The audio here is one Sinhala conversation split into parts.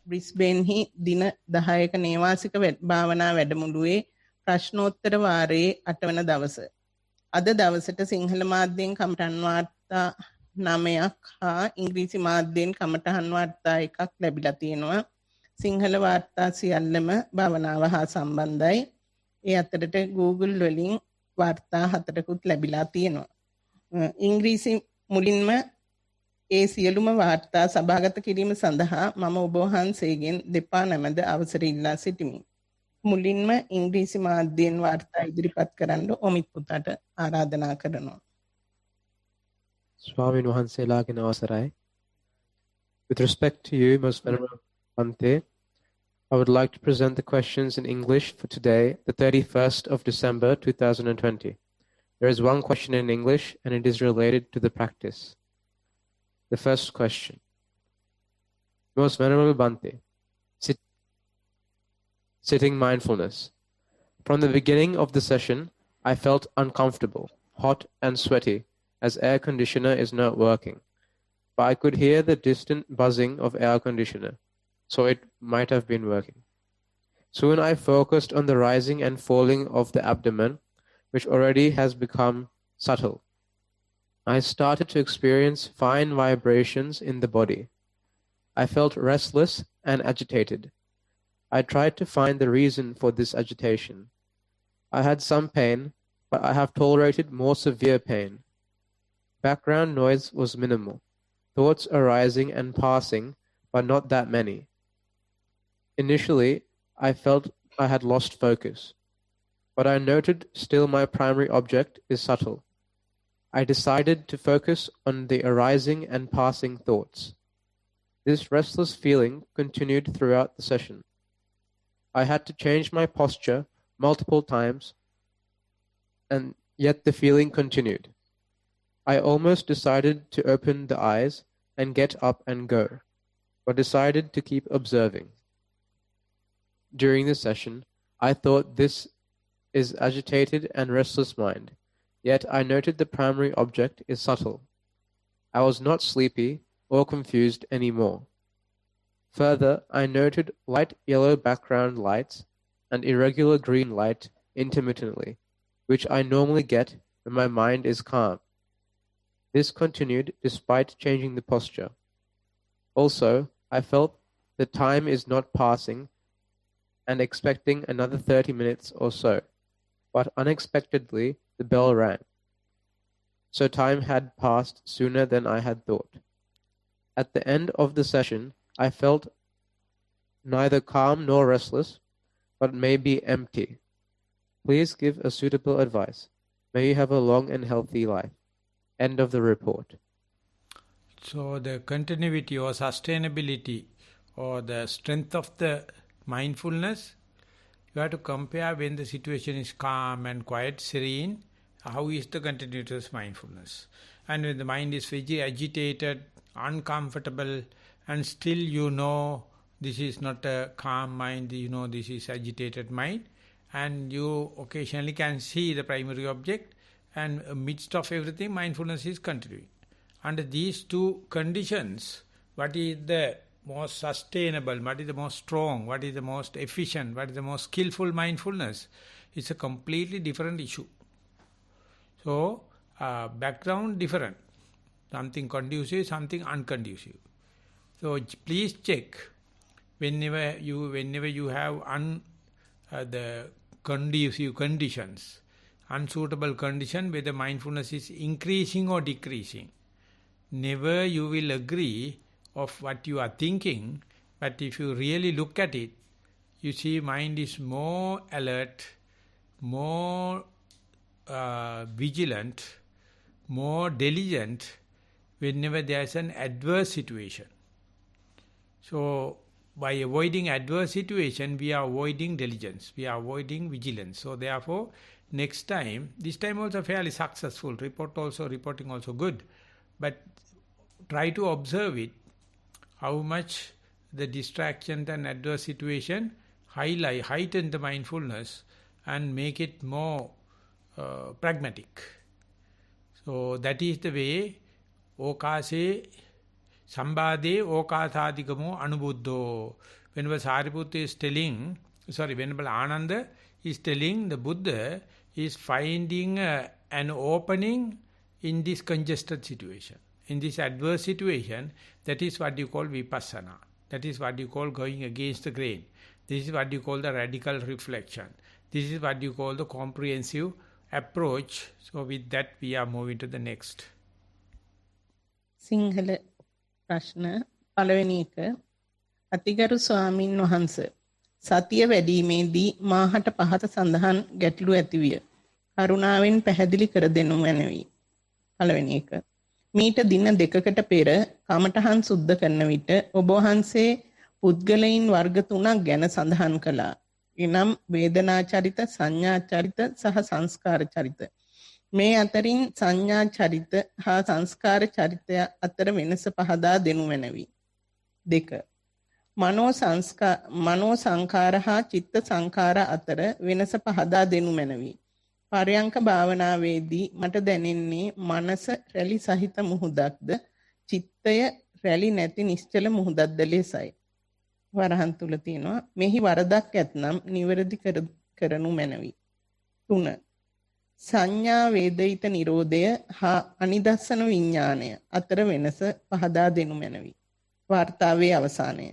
බ්‍රිස්බේන්හි දින 10ක නේවාසික භාවනා වැඩමුළුවේ ප්‍රශ්නෝත්තර වාරයේ 8 වන දවස. අද දවසට සිංහල මාධ්‍යයෙන් කමටහන් වාර්තා 9ක් හා ඉංග්‍රීසි මාධ්‍යයෙන් කමටහන් වාර්තා 1ක් ලැබිලා තියෙනවා. සිංහල වාර්තා සියල්ලම භාවනාව හා සම්බන්ධයි. ඒ අතරට Google වලින් වාර්තා 4කුත් ලැබිලා තියෙනවා. ඉංග්‍රීසි මුලින්ම ඒ සියලුම වාර්තා සභාගත කිරීම සඳහා මම ඔබ වහන්සේගෙන් දෙපා නැමද අවසර ඉල්ලා සිටිමි. මුලින්ම ඉංග්‍රීසි මාධ්‍යයෙන් වාර්තා ඉදිරිපත් කරන්න ඔමිත් පුතාට ආරාධනා කරනවා. ස්වාමීන් වහන්සේලාගෙන අවසරයි. With respect to you, Most Venerable Bhante, I would like to present the questions in English for today, the 31st of December 2020. There is one question in English and it is related to the practice. The first question. Most Venerable Bhante, sitting mindfulness. From the beginning of the session, I felt uncomfortable, hot and sweaty, as air conditioner is not working. But I could hear the distant buzzing of air conditioner, so it might have been working. Soon I focused on the rising and falling of the abdomen, which already has become subtle. I started to experience fine vibrations in the body. I felt restless and agitated. I tried to find the reason for this agitation. I had some pain, but I have tolerated more severe pain. Background noise was minimal. Thoughts arising and passing, but not that many. Initially, I felt I had lost focus, but I noted still my primary object is subtle. I decided to focus on the arising and passing thoughts. This restless feeling continued throughout the session. I had to change my posture multiple times, and yet the feeling continued. I almost decided to open the eyes and get up and go, but decided to keep observing. During the session, I thought this is agitated and restless mind, yet I noted the primary object is subtle. I was not sleepy or confused anymore. Further, I noted light yellow background lights and irregular green light intermittently, which I normally get when my mind is calm. This continued despite changing the posture. Also, I felt the time is not passing and expecting another 30 minutes or so, but unexpectedly the bell rang. So time had passed sooner than I had thought. At the end of the session, I felt neither calm nor restless, but maybe empty. Please give a suitable advice. May you have a long and healthy life. End of the report. So the continuity or sustainability or the strength of the mindfulness, you have to compare when the situation is calm and quiet, serene, how is the continuity of mindfulness. And when the mind is very agitated, uncomfortable, and still you know this is not a calm mind, you know this is agitated mind, and you occasionally can see the primary object, and amidst of everything mindfulness is continuing. Under these two conditions, what is the most sustainable, what is the most strong, what is the most efficient, what is the most skillful mindfulness, is a completely different issue. So, background different. Something conducive, something unconducive. So please check whenever you have the conducive conditions, unsuitable condition, whether mindfulness is increasing or decreasing. Never you will agree of what you are thinking, but if you really look at it, you see mind is more alert, more vigilant, more diligent whenever there is an adverse situation. So, by avoiding adverse situation, we are avoiding diligence, we are avoiding vigilance. So, therefore, next time, this time also fairly successful, reporting also good, but try to observe it, how much the distraction and adverse situation heighten the mindfulness and make it more pragmatic. So, that is the way Okase Sambade okathadikamo anubuddho. Whenever Sariputta is telling, whenever Ananda is telling, the Buddha is finding an opening in this congested situation. In this adverse situation, that is what you call vipassana. That is what you call going against the grain. This is what you call the radical reflection. This is what you call the comprehensive approach. So with that we are moving to the next. Sinhala ප්‍රශ්න පළවෙනි එක අතිගරු ස්වාමින් වහන්සේ සතිය වැඩිීමේදී මාහට පහත සඳහන් ගැටලු ඇතිවිය. කරුණාවෙන් පැහැදිලි කර දෙනු මැනවි. පළවෙනි එක මීට දින දෙකකට පෙර කමඨහන් සුද්ධ කරන විට ඔබ වහන්සේ පුද්ගලයන් වර්ග තුනක් ගැන සඳහන් කළා. එනම් වේදනා චරිත, සංඥා චරිත සහ සංස්කාර චරිත. මේ අතරින් සංඥා චරිත හා සංස්කාර චරිතය අතර වෙනස පහදා දෙනු මැනවි. 2. මනෝ සංඛාර හා චිත්ත සංඛාර අතර වෙනස පහදා දෙනු මැනවි. පරයන්ක භාවනාවේදී මට දැනෙන්නේ මනස රැලි සහිත මුහුදක්ද චිත්තය රැලි නැති නිශ්චල මුහුදක්ද ලෙසයි. වරහන් තුල තියෙනවා මෙහි වරදක් ඇතනම් නිවැරදි කරනු මැනවි. 3. සංඥා වේදිත නිරෝධය හා අනිදස්සන විඥාණය අතර වෙනස පහදා දෙනු මැනවි. වාර්තාවේ අවසානය.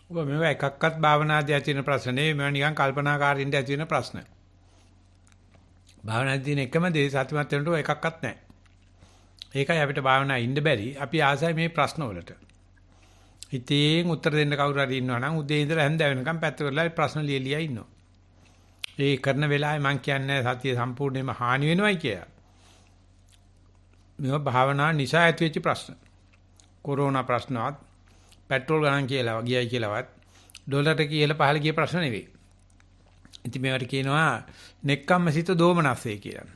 ඔබ මේවා එකක්වත් භාවනාදී ඇති වෙන ප්‍රශ්න නෙවෙයි, මේවා නිකන් කල්පනාකාරීන්ට ඇති වෙන ප්‍රශ්න. භාවනාදී තියෙන එකම දේ සත්‍යමත් වෙනට එකක්වත් නැහැ. ඒකයි අපිට භාවනා ඉන්න බැරි. අපි ආසයි මේ ප්‍රශ්න වලට. ඉතින් උත්තර දෙන්න කවුරු හරි ඉන්නවා නම් උදේ ඉඳලා හැන්ද වෙනකම් පැත්ත කරලා ප්‍රශ්න ලියලියා ඉන්නවා. ඒ කරන වෙලාවේ මම කියන්නේ සතිය සම්පූර්ණයෙන්ම හානි වෙනවයි කියලා. මේවා භාවනා නිසා ඇතිවෙච්ච ප්‍රශ්න. කොරෝනා ප්‍රශ්නවත්, පෙට්‍රෝල් ගණන් කියලා ගියයි කියලාවත්, ඩොලරට කියලා පහළ ගිය ප්‍රශ්න නෙවෙයි. ඉතින් මේවට කියනවා නෙක්කම්මසිත දෝමනස්සේ කියලා.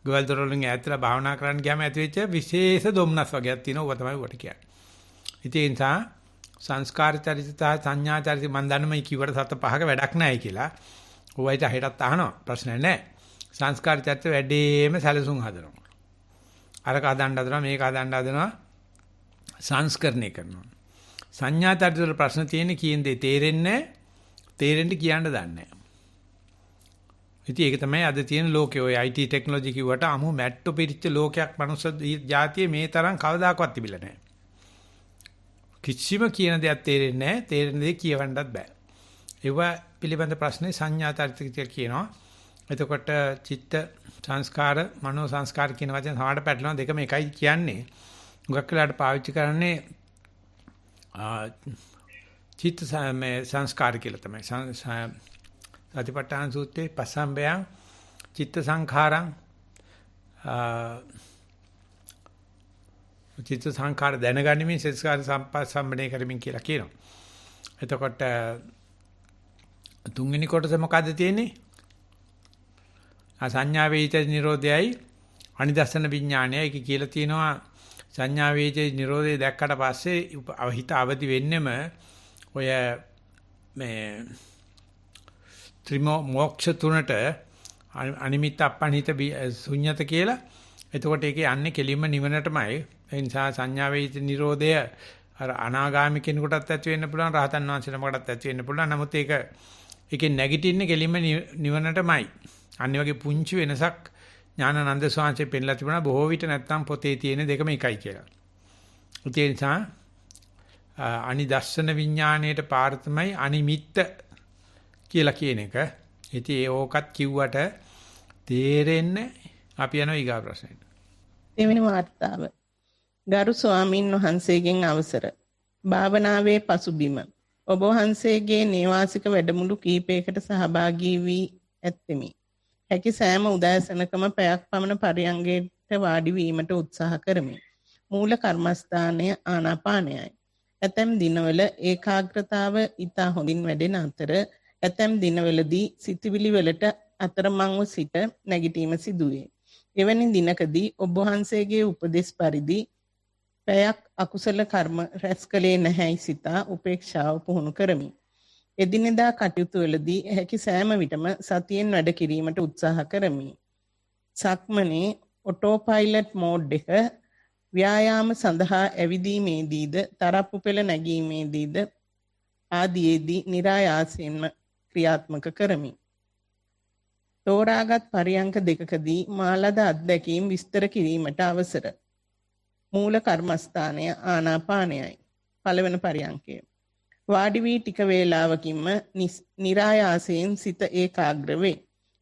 ගවල් දොරලින් ඈතලා භාවනා කරන්න ගියාම ඇතිවෙච්ච විශේෂ දොම්නස් වගේක් තියෙනවා. ඔබ තමයි වට කියන්නේ. ඉතින් ඒ නිසා සංස්කාර චරිත සහ සංඥා චරිත මම දන්නම කිව්වට සත පහක වැඩක් නැහැ කියලා. ඔයයිට හිටත් අහනවා ප්‍රශ්න නැහැ. සංස්කාර චරිත වැඩේම සැලසුම් හදනවා. අරක හදන්න මේක හදන්න හදනවා සංස්කරණය කරනවා. සංඥා චරිත වල ප්‍රශ්න තියෙන්නේ කියන දේ තේරෙන්නේ තේරෙන්න කියන්න දන්නේ නැහැ. ඉතින් ඒක තමයි අද තියෙන ලෝකේ ඔය IT ටෙක්නොලොජි කිව්වට අමු මැට්ටෝ පිරිච්ච ලෝකයක් මනුස්ස ජාතියේ මේ තරම් කවදාකවත් තිබිලා නැහැ. කිසිම කියන දෙයක් තේරෙන්නේ නැහැ. තේරෙන දේ කියවන්නත් බෑ. ඒව පිළිබඳ ප්‍රශ්නේ සංඥා චරිත කියනවා. එතකොට චිත්ත සංස්කාර, මනෝ සංස්කාර කියන වචන සමහරට පැටලෙනවා. දෙකම එකයි කියන්නේ. මුගක් වෙලාට පාවිච්චි කරන්නේ චිත්ත සංස්කාර කියලා තමයි. සතිපට්ඨාන සූත්‍රයේ පස්සම්බයං චිත්ත සංඛාරං චිත්ත සංඛාර දැනගනිමින් සංස්කාර සම්පස්සම්බණය කරමින් කියලා කියනවා. එතකොට තුන්වෙනි කොටස මොකද්ද තියෙන්නේ? සංඥා වේච නිරෝධයයි අනිදස්සන විඥානයයි. ඒක කියලා තියෙනවා සංඥා වේච නිරෝධය දැක්කට පස්සේ හිත අවදි වෙන්නෙම ඔය මේ ත්‍රිමෝ මොක්ෂ තුනට අනිමිත්ත අපනිත ශුන්්‍යත කියලා. එතකොට ඒකේ යන්නේ කෙලින්ම නිවනටමයි. ඒ නිසා සංඥා වේච නිරෝධය අර අනාගාමී කෙනෙකුටත් ඇති වෙන්න පුළුවන්, රහතන් වහන්සේනමකටත් ඇති වෙන්න පුළුවන්. නමුත් ඒකේ නැගිටින්නේ කෙලින්ම නිවනටමයි. අනිත් වගේ පුංචි වෙනසක් ඥානানন্দ ස්වාමීන් පෙන්ලා තිබුණා. බොහෝ විට නැත්තම් පොතේ තියෙන දෙකම එකයි කියලා. ඒ නිසා අනිදස්සන විඥාණයට පාර තමයි අනිමිත්ත කියලා කියන එක. ඉතින් ඕකත් කිව්වට තේරෙන්නේ අපි යනවා ඊගා ප්‍රශ්නෙට. දෙවෙනි වාර්තාව. ගරු ස්වාමින් වහන්සේගෙන් අවසර. භාවනාවේ පසුබිම. ඔබ වහන්සේගේ නේවාසික වැඩමුළු කීපයකට සහභාගී වී ඇත්තෙමි. හැකි සෑම උදෑසනකම පැයක් පමණ පරියංගයට වාඩි වීමට උත්සාහ කරමි. මූල කර්මස්ථානය ආනාපානයයි. ඇතැම් දිනවල ඒකාග්‍රතාව ඉතා හොඳින් වැඩෙන අතර ඇතැම් දිනවලදී සිතවිලි වලට අතරමංව සිට නැගිටීම සිදුවේ. එවැනි දිනකදී ඔබ වහන්සේගේ උපදෙස් පරිදි පැයක් අකුසල කර්ම රැස් කළේ නැහැයි සිතා උපේක්ෂාව පුහුණු කරමි. එදිනෙදා කටයුතු වලදී හැකි සෑම විටම සතියෙන් වැඩ කිරීමට උත්සාහ කරමි. සක්මනේ ඔටෝ පයිලට් මෝඩ් එක ව්‍යායාම සඳහා ඇවිදීමේදීද තරප්පු පෙළ නැගීමේදීද ආදීයේදී નિરાයාසයෙන්ම ක්‍රියාත්මක කරමි. තෝරාගත් පරියංක දෙකකදී මාලද අත්දැකීම් විස්තර කිරීමට අවසර. මූල කර්මස්ථානය ආනාපානයයි. පළවෙනි පරියංකය. වාඩි වී ටික වේලාවකින්ම નિરાයාසයෙන් සිත ඒකාග්‍ර වේ.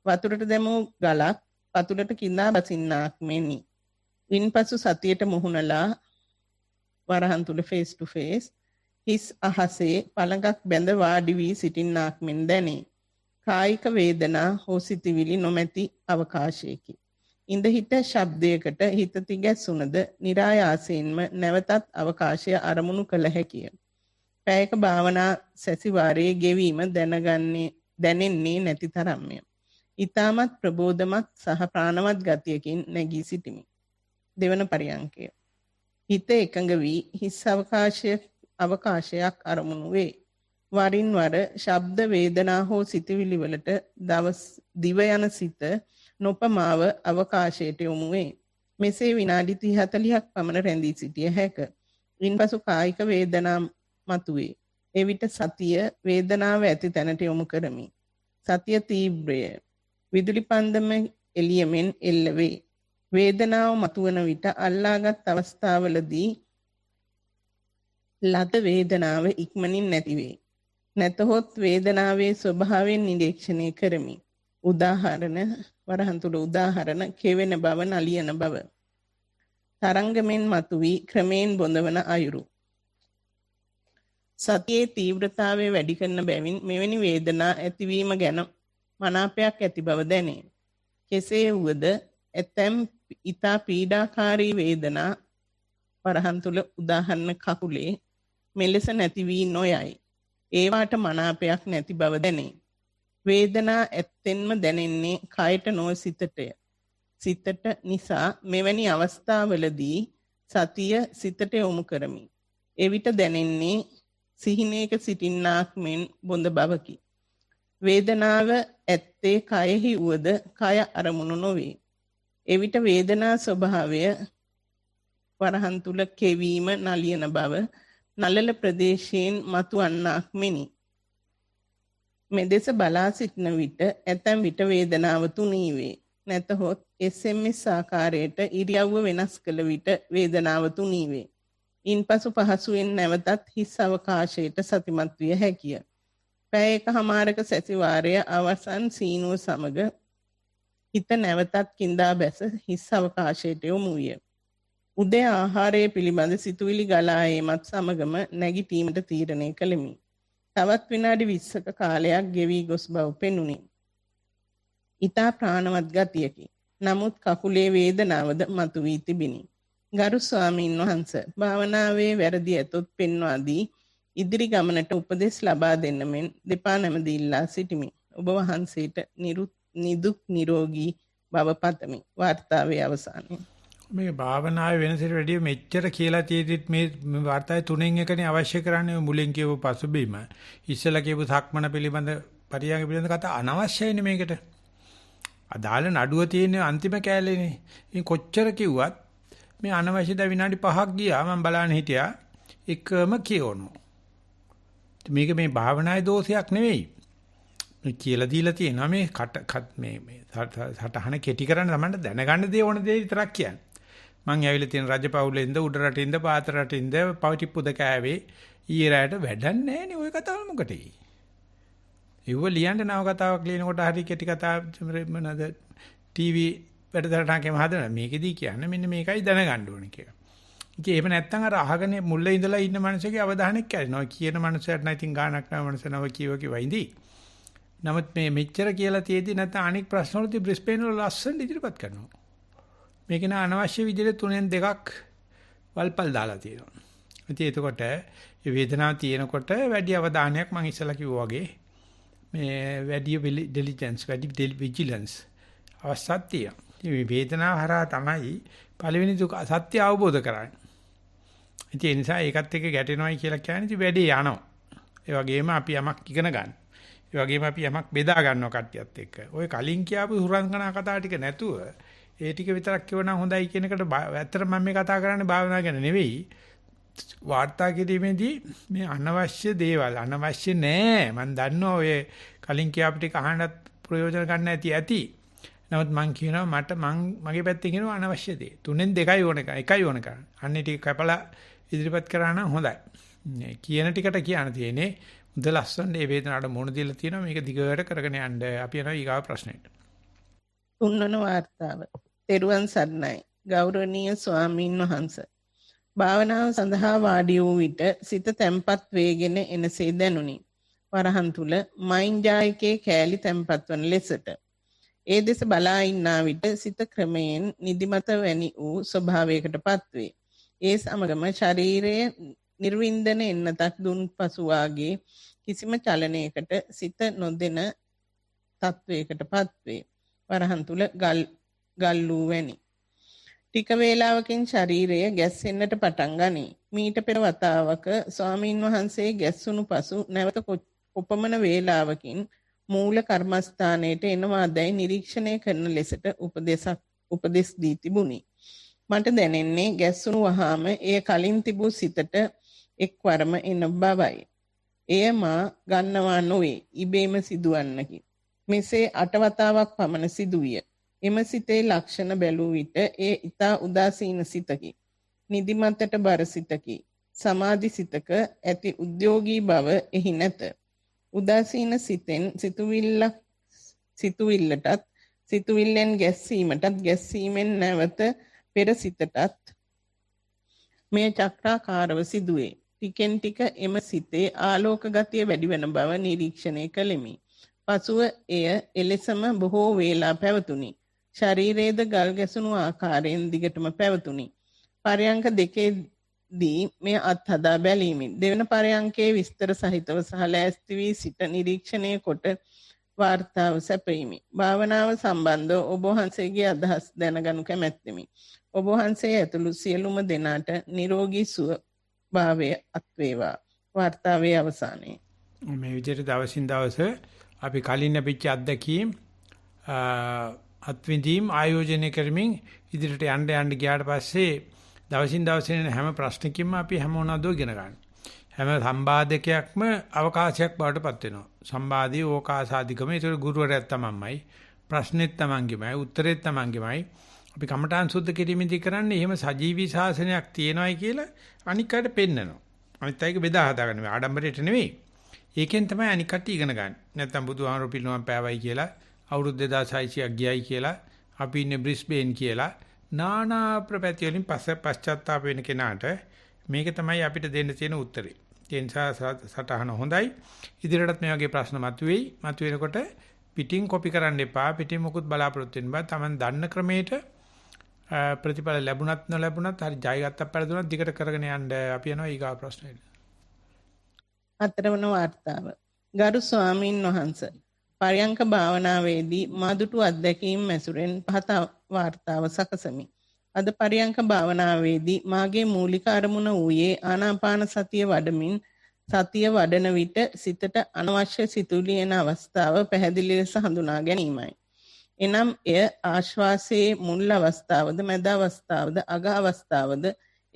වතුරට දැමූ ගලක් පතුලට කිඳා බසින්නාක් මෙනි. ඉන්පසු සතියට මුහුණලා වරහන් තුල ෆේස් ටු ෆේස් හිස් අහසේ පළඟක් බැඳ වාඩි වී සිටින්නාක් මෙන් දැනේ. කායික වේදනා හෝ සිතිවිලි නොමැති අවකාශයකි. ඉඳ හිට ශබ්දයකට හිත තිගැස්සුනද નિરાයාසයෙන්ම නැවතත් අවකාශය අරමුණු කළ හැකිය. පැයක භාවනා සැසිවාරයේ ගෙවීම දැනෙන්නේ නැති තරම්ය. ඊටමත් ප්‍රබෝධමත් සහ ප්‍රාණවත් ගතියකින් නැගී සිටිමි. දෙවන පරියංකය. හිත එකඟ වී හිස් අවකාශයක් අරමුණු වේ. වරින් වර ශබ්ද වේදනා හෝ සිතවිලි වලට දිව යන සිත නොපමාව අවකාශයට යොමු වේ. මෙසේ විනාඩි 30-40ක් පමණ රැඳී සිටිය හැක. ඉන්පසු කායික වේදනා මතුවේ. එවිට සතිය වේදනාව ඇති තැනට යොමු කරමි. සතිය තීව්‍රය. විදුලි පන්දම එළියමින් එල්ල වේ. වේදනාව මතුවන විට අල්ලාගත් අවස්ථාවලදී ලද වේදනාව ඉක්මනින් නැති වේ. නැතහොත් වේදනාවේ ස්වභාවයෙන් නිරීක්ෂණය කරමි. උදාහරණ කෙවෙන බව නලියන බව. තරංගමෙන් මතුවී ක්‍රමයෙන් බොඳවන අයුරු. සතියේ තීව්‍රතාවය වැඩි කරන බැවින් මෙවැනි වේදනා ඇතිවීම ගැන මනාපයක් ඇති බව දැනේ. කෙසේ වුවද ඇතැම් ඊතා පීඩාකාරී වේදනා වරහන් තුල උදාහරණ කකුලේ මෙලෙස නැති වී නොයයි. ඒවාට මනාපයක් නැති බව දැනේ. වේදනා ඇත්තෙන්ම දැනෙන්නේ කයට නොව සිතටය. සිතට නිසා මෙවැනි අවස්ථාවලදී සතිය සිතට යොමු කරමි. එවිට දැනෙන්නේ සිහිනයක සිටින්නාක් මෙන් බොඳ බවකි. වේදනාව ඇත්තේ කයෙහි වුවද කය අරමුණු නොවේ. එවිට වේදනා ස්වභාවය වරහන් තුල කෙවීම නලියන බව නලල ප්‍රදේශයෙන් මතුවන්නක් මෙනි. මෙදෙස බලා සිටන විට ඇතැම් විට වේදනාව තුනී වේ. නැතහොත් SMS ආකාරයට ඉරියව්ව වෙනස් කළ විට වේදනාව තුනී වේ. ඉන්පසු පහසුවෙන් නැවතත් හිස් අවකාශයට සතිමත් විය හැකිය. පැය එකහමාරක සැසිවාරය අවසන් සීනුව සමග හිත නැවතත් කිඳා බැස හිස් අවකාශයට යොමු විය. උදේ ආහාරය පිළිබඳ සිතුවිලි ගලා ඒමත් සමගම නැගිටීමට තීරණය කළෙමි. තවත් විනාඩි 20ක කාලයක් ගෙවි ගොස් බව පෙනුනි. ඊතා ප්‍රාණවත් ගතියකි. නමුත් කකුලේ වේදනාවද මතුවී තිබිනි. ගරු ස්වාමීන් වහන්සේ භාවනාවේ වැරදි ඇතොත් පෙන්වා දී ඉදිරි ගමනට උපදෙස් ලබා දෙන්න මෙන් දෙපා නැමදී ඉල්ලා සිටිමි. ඔබ වහන්සේට නිදුක් නිරෝගී බව පතමි. වාර්තාවේ අවසානය. මේ භාවනාවේ වෙනසට වැඩිය මෙච්චර කියලා තියෙද්දිත් මේ වාර්තාවේ තුනෙන් එකනේ අවශ්‍ය කරන්නේ මුලින් කියපු පසුබිම. ඉස්සලා කියපු සක්මන පිළිබඳ පරියන්ක පිළිබඳ කතා අනවශ්‍යයිනේ මේකට. අදාළ නඩුව තියෙන අන්තිම කෑල්ලේනේ. ඉතින් කොච්චර කිව්වත් මේ අනවශ්‍යද විනාඩි 5ක් ගියා මම බලන්න හිටියා එකම කියවනවා. මේක මේ භාවනායේ දෝෂයක් නෙවෙයි. මේ කියලා දීලා තියෙනවා මේ මේ සටහන කෙටි කරන්න තමයි දැනගන්න දේ ඕන දේ විතරක් කියන්නේ. මං ඇවිල්ලා තියෙන රජපෞලෙන්ද උඩ රටින්ද පාත රටින්ද පවටිප්පුද කෑවේ ඊයේ රාට වැඩක් නැහැ නේ ওই කතාව මොකටේ. ඒව ලියන්න නව කතාවක් ලියනකොට හරි කෙටි කතා මොනවාද ටීවී වැඩසටහනකම හදන මේකෙදී කියන්නේ මෙන්න මේකයි දැනගන්න ඕනේ කියලා. ඉතින් එහෙම නැත්නම් අර අහගෙන මුල්ල ඉඳලා ඉන්න මනුස්සයගේ අවධානය කැඩෙනවා. කියන මනුස්සයට නැතිනම් ගානක් නැහැ මනුස්ස නව කියවකි වයින්දි. නමුත් මේ මෙච්චර කියලා තියෙද්දි නැත්නම් අනික් ප්‍රශ්න වලදී බ්‍රිස්බේන් වල ලස්සන ඉදිරිපත් කරනවා. මේක න අනවශ්‍ය විදිහට 3-2ක් වල්පල් දාලා තියෙනවා. ඉතින් එතකොට මේ වේදනාව තියෙනකොට වැඩි අවධානයක් මම ඉස්සලා කිව්වා වගේ මේ වැඩි ඩිලිජන්ස් වැඩි විජිලන්ස් අවශ්‍යත් තියෙනවා. මේ වේදනාව හරහා තමයි පළවෙනි දුක සත්‍ය අවබෝධ කරන්නේ. ඉතින් ඒ නිසා ඒකත් එක්ක ගැටෙනවයි කියලා කියන්නේ ඉතින් වැඩේ යනවා. ඒ වගේම අපි යමක් ඉගෙන ගන්න. ඒ වගේම අපි යමක් බෙදා ගන්නවා කට්ටියත් එක්ක. ඔය කලින් කියාපු හුරංගනා කතා ටික නැතුව ඒ ටික විතරක් කියවනම් හොඳයි කියන එකට ඇත්තට මම මේ කතා කරන්නේ භාවනාව ගැන නෙවෙයි. වාර්තා කිරීමේදී මේ අනවශ්‍ය දේවල් අනවශ්‍ය නෑ. මම දන්නවා ඔය කලින් කියාපු ටික අහන්නත් ප්‍රයෝජන ගන්න ඇති. නමුත් මම කියනවා මගේ පැත්තෙන් කියනවා අනවශ්‍ය දේ. 3න් 2යි ඕන එක. එකයි ඕන කරන්නේ. අන්නේ ටික කපලා ඉදිරිපත් කරා නම් හොඳයි. කියන ටිකට කියන්න තියෙන්නේ මුද ලස්සන මේ වේදනාවට මොන දීලා තියෙනවා මේක දිගට කරගෙන යන්න. අපි යනවා ඊගාව ප්‍රශ්නෙට. තුන්වන වාර්තාව. තෙරුවන් සරණයි. ගෞරවනීය ස්වාමීන් වහන්සේ. භාවනාව සඳහා වාඩි වූ විට සිත තැම්පත් වේගෙන එනසේ දැනුනි. වරහන් තුල මයින් ජායකේ කෑලි තැම්පත් වන ලෙසට. ඒ දෙස බලා ඉන්නා විට සිත ක්‍රමයෙන් නිදිමත වැනි වූ ස්වභාවයකටපත් වේ. ඒ සමගම ශරීරයේ නිර්වින්දන එන්නතක් දුන් පසු වාගේ කිසිම චලනයකට සිත නොදෙන තත්වයකටපත් වේ. වරහන් තුල ගල්ලූ වැනි. ටික වේලාවකින් ශරීරය ගැස්සෙන්නට පටන් ගනී. මීට පෙර වතාවක ස්වාමීන් වහන්සේ ගැස්සුණු පසු නැවත කොපමණ වේලාවකින් මූල කර්මස්ථානයට එනවාදැයි නිරීක්ෂණය කරන ලෙසට උපදෙස් දී තිබුණි. මට දැනෙන්නේ ගැස්සුණු වහාම එය කලින් තිබූ සිතට එක්වරම එන බවයි. එය මා ගන්නවා නොවේ, ඉබේම සිදුවන්නකි. මෙසේ 8 වතාවක් පමණ සිදුවිය. එම සිතේ ලක්ෂණ බැලූ විට එය ඊතා උදාසීන සිතකි. නිදිමතට බර සිතකි. සමාධි සිතක ඇති උද්‍යෝගී බව එහි නැත. උදාසීන සිතෙන් සිතුවිල්ලටත් සිතුවිල්ලෙන් ගැස්සීමෙන් නැවත පෙර සිතටත් මේ චක්‍රාකාරව සිදුවේ. ටිකෙන් ටික එම සිතේ ආලෝක ගතිය වැඩි වෙන බව නිරීක්ෂණය කළෙමි. පසුව එය එලෙසම බොහෝ වේලා පැවතුණි. ශරීරයේද ගල් ගැසුණු ආකාරයෙන් දිගටම පැවතුණි. පරයන්ක දෙකේදී මේ අත්හදා බැලීමෙන් දෙවන පරයන්කේ විස්තර සහිතව සහ ලෑස්ති වී සිට නිරීක්ෂණය කොට වාර්තාව සැපීමි. භාවනාව සම්බන්ධව ඔබ වහන්සේගේ අදහස් දැනගනු කැමැත්තෙමි. ඔබ වහන්සේ ඇතුළු සියලුම දෙනාට නිරෝගී සුව භාවය අත්වේවා. වාර්තාවේ අවසානයේ මේ විදිහට දවසින් දවස අපි කලින් අපිච්ච අත්දැකීම් අත්විඳීම් ආයෝජනය කරමින් ඉදිරියට යන්න ගියාට පස්සේ දවසින් දවස හැම ප්‍රශ්නකින්ම අපි හැම මොනවදෝ ඉගෙන ගන්න. හැම සම්බාධකයක්ම අවකාශයක් බවට පත් වෙනවා. සම්බාධී ඕකාසාධිකම ඒතර ගුරුවරයාත් තමන්මයි, ප්‍රශ්නෙත් තමන්ගෙමයි, උත්තරෙත් තමන්ගෙමයි. අපි කමඨාන් සුද්ධ කිරීමේදී කරන්නේ එහෙම සජීවී ශාසනයක් තියෙනවායි කියලා අනික් අයට පෙන්නනවා. අනිත් අයක බෙදා හදාගන්න මේ ආඩම්බරයට නෙවෙයි. ඒකෙන් තමයි අනික් කට්ටිය ඉගෙන ගන්න. නැත්තම් බුදුහාමර පිළිනොම් පෑවයි කියලා අවුරුදු 2600ක් ගියයි කියලා අපි ඉන්නේ බ්‍රිස්බේන් කියලා නානා ප්‍රපැති වලින් පශ්චාත්තාප වෙන කෙනාට මේක තමයි අපිට දෙන්න තියෙන උත්තරේ. ඒ නිසා සටහන හොඳයි. ඉදිරියටත් මේ වගේ ප්‍රශ්න මතුවේයි. මතුවෙනකොට පිටින් කොපි කරන්න එපා. පිටින් මොකුත් බලාපොරොත්තු වෙන්න බෑ. Taman දන්න ක්‍රමයට ප්‍රතිඵල ලැබුණත් නොලැබුණත් හරි ජයගත්තක් පෙරදුණත් දිගට කරගෙන යන්න. අපි යනවා ඊගා ප්‍රශ්නෙට. 4 වන වාර්තාව. ගරු ස්වාමීන් වහන්සේ පරයන්ක භාවනාවේදී මාදුටු අධ්‍යක්ීම් මැසුරෙන් පහත වාර්තාව සකසමි. අද පරයන්ක භාවනාවේදී මාගේ මූලික අරමුණ වූයේ ආනාපාන සතිය වඩමින් සතිය වඩන විට සිතට අනවශ්‍ය සිතුවිලි එන අවස්ථාව පැහැදිලි ලෙස හඳුනා ගැනීමයි. එනම් එය ආශ්වාසයේ මුල් අවස්ථාවද මැද අවස්ථාවද අග අවස්ථාවද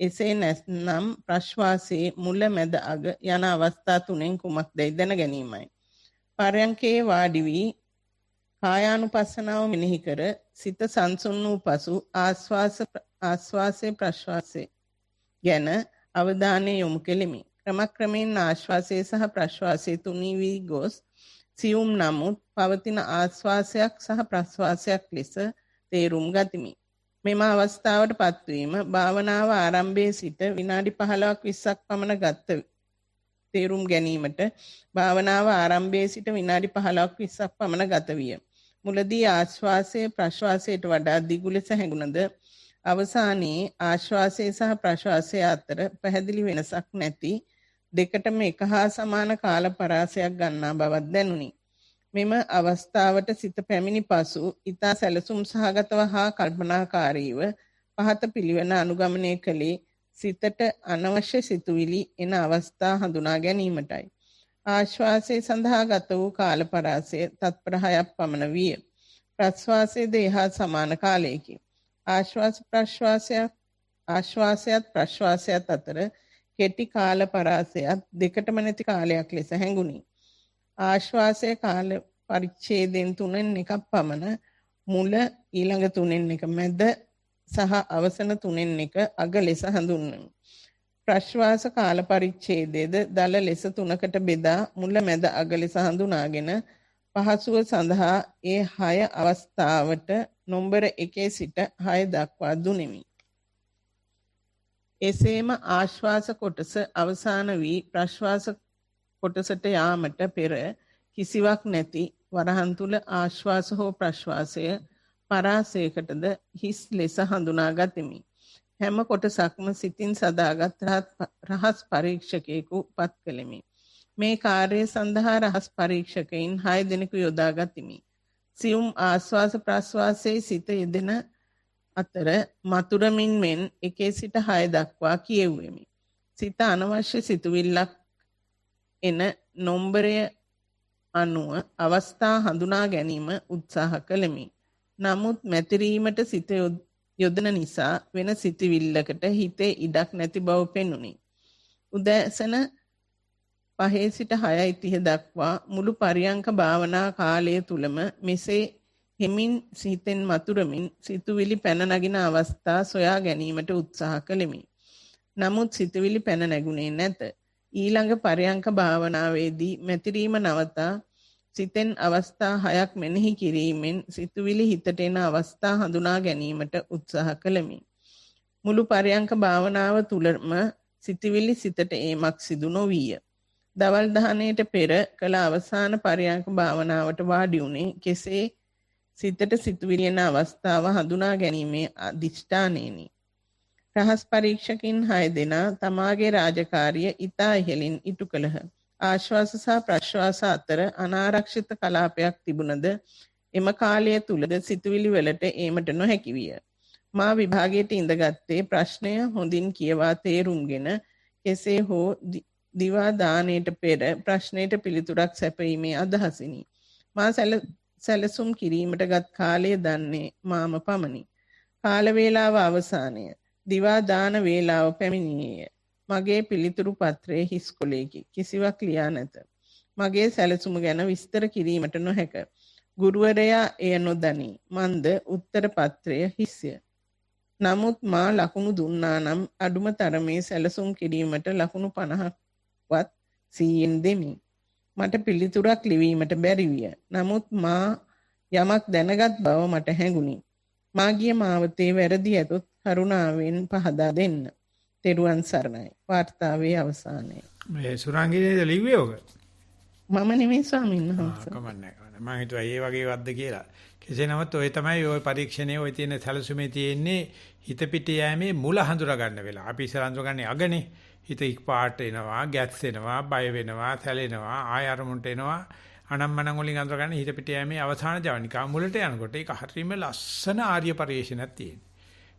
එසේ නැත්නම් ප්‍රශ්වාසයේ මුල මැද අග යන අවස්ථා තුනෙන් කුමක්දයි දැන ගැනීමයි. පරයන්කේ වාඩි වී කායානුපස්සනාව මෙනෙහි කර සිත සංසුන් වූ පසු ආශ්වාසයේ ප්‍රශ්වාසයේ ගැන අවධානය යොමු කෙලිමි. ක්‍රමක්‍රමයෙන් ආශ්වාසයේ සහ ප්‍රශ්වාසයේ තුනී වී ගොස් සියුම් නමුත් පවතින ආශ්වාසයක් සහ ප්‍රශ්වාසයක් ලෙස තේරුම් ගතිමි. මෙම අවස්ථාවට පත්වීම භාවනාව ආරම්භයේ සිට විනාඩි 15ක් 20ක් පමණ ගත තේරුම් ගැනීමට භාවනාව ආරම්භයේ සිට විනාඩි 15ක් 20ක් පමණ ගත විය. මුලදී ආශ්වාසයේ ප්‍රශ්වාසයට වඩා දිගු ලෙස හැඟුණද අවසානයේ ආශ්වාසය සහ ප්‍රශ්වාසය අතර පැහැදිලි වෙනසක් නැති දෙකටම එක හා සමාන කාල පරාසයක් ගන්නා බවක් දැනුනි. මෙම අවස්ථාවට සිත පැමිණි පසු ඊතා සැලසුම් සහගතව හා කල්පනාකාරීව පහත පිළිවෙන අනුගමනය කළේ සිතට අනවශ්‍ය සිතුවිලි එන අවස්ථා හඳුනා ගැනීමටයි. ආශ්වාසය සඳහා ගත වූ කාල පරාසය තත්පර 6ක් පමණ විය. ප්‍රශ්වාසයේද එහා සමාන කාලයකි. ආශ්වාසයත් ප්‍රශ්වාසයත් අතර කෙටි කාල පරාසයක් දෙකටම නැති කාලයක් ලෙස හැඟුණි. ආශ්වාසයේ කාල පරිච්ඡේදයෙන් 3 එකක් පමණ මුල ඊළඟ 3 එක මැද සහ අවසන 3 එක අග ලෙස හඳුන්වමි. ප්‍රශ්වාස කාල පරිච්ඡේදයේද දල ලෙස 3කට බෙදා මුල මැද අග ලෙස හඳුනාගෙන පහසුව සඳහා ඒ 6 අවස්ථාවට නම්බර 1 සිට 6 දක්වා දුනිමි. එසේම ආශ්වාස කොටස අවසන් වී ප්‍රශ්වාස කොටසට යාමට පෙර කිසිවක් නැති වරහන් තුල ආශ්වාස හෝ ප්‍රශ්වාසය පරාසයකටද හිස් ලෙස හඳුනා ගතිමි. හැම කොටසක්ම සිතින් සදාගත් රහස් පරීක්ෂකයෙකු පත් කළෙමි. මේ කාර්යය සඳහා රහස් පරීක්ෂකයින් 6 දෙනෙකු යොදා ගතිමි. සියුම් ආශ්වාස ප්‍රශ්වාසයේ සිත යෙදෙන අතර මතුරමින් මෙන් 1 සිට 6 දක්වා කියෙව්වෙමි. සිත අනවශ්‍ය සිතුවිල්ලක් එන නම්බරය අනුව අවස්ථා හඳුනා ගැනීම උත්සාහ කළෙමි. නමුත් මැතිරීමට සිත යොදන නිසා වෙන සිතුවිල්ලකට හිතේ ඉඩක් නැති බව පෙනුනි. උදෑසන 5 සිට 6:30 දක්වා මුළු පරියංක භාවනා කාලය තුලම මෙසේ හිමින් සිතෙන් මතුරමින් සිතුවිලි පැන නගින අවස්ථා සොයා ගැනීමට උත්සාහ කළෙමි. නමුත් සිතුවිලි පැන නැගුණේ නැත. ඊළඟ පරියංක භාවනාවේදී මැතිරීම නවතා සිතෙන් අවස්ථා 6ක් මෙනෙහි කිරීමෙන් සිතුවිලි හිතට එන අවස්ථා හඳුනා ගැනීමට උත්සාහ කළෙමි. මුළු පරියංක භාවනාව තුලම සිතුවිලි සිතට ඒමක් සිදු නොවිය. දවල් දහනයට පෙර කළ අවසාන පරියංක භාවනාවට වාඩි වුණේ කෙසේ සිතට සිතුවිලි එන අවස්ථාව හඳුනා ගැනීමේ අදිෂ්ඨානයෙනි. රහස් පරීක්ෂකින් 6 දෙනා තමාගේ රාජකාරිය ඉතා ඉහළින් ඉටු කළහ. ආශ්වාස සහ ප්‍රශ්වාස අතර අනාරක්ෂිත කලාපයක් තිබුණද එම කාලය තුලද සිතුවිලි වලට ඒමට නොහැකි විය. මා විභාගයට ඉඳගත්තේ ප්‍රශ්නය හොඳින් කියවා තේරුම්ගෙන කෙසේ හෝ දිවා දාණයට පෙර ප්‍රශ්නයට පිළිතුරක් සැපීමේ අදහසිනි. මා සැලසුම් කිරීමට ගත් කාලය දන්නේ මාම පමණි. කාල වේලාව අවසානය. දිවා දාන වේලාව පැමිණියේය. මගේ පිළිතුරු පත්‍රයේ හිස් කොලයකි. කිසිවක් ලියා නැත. මගේ සැලසුම ගැන විස්තර කිරීමට නොහැක. ගුරුවරයා එය නොදනි. මන්ද උත්තර පත්‍රය හිස්ය. නමුත් මා ලකුණු දුන්නා නම් අඩුම තරමේ සැලසුම් කිරීමට ලකුණු 50ක්වත් 100න් දෙමි. මට පිළිතුරක් ලිවීමට බැරි විය. නමුත් මා යමක් දැනගත් බව මට හැඟුණි. මාගිය මාවතේ වැරදි ඇතොත් කරුණාවෙන් පහදා දෙන්න. තෙරුවන් සරණයි. වාර්තාවේ අවසානය. මේ සුරංගිනේද ලිව්වේ ඔක? මම නෙමෙයි ස්වාමීන් වහන්සේ. කමන්නේ. මම හිතුවා ඒ වගේ වද්ද කියලා. කෙසේ නමුත් ඔය තමයි ඔය පරීක්ෂණයේ ඔය තියෙන සැලසුමේ තියෙන්නේ හිත පිට යෑමේ මුල හඳුනා ගන්න වෙලාව. අපි ඉස්සර හඳුනගන්නේ අගනේ. හිත ඉක්පාට එනවා, ගැස්සෙනවා, බය වෙනවා, සැලෙනවා, ආය අරමුණට එනවා. අනම්මනම් වලින් හඳුනගන්නේ හිත පිට යෑමේ අවසාන ජවනිකා මුලට යනකොට ඒක හරියම ලස්සන ආර්ය පරිශ්‍රණයක් තියෙනවා.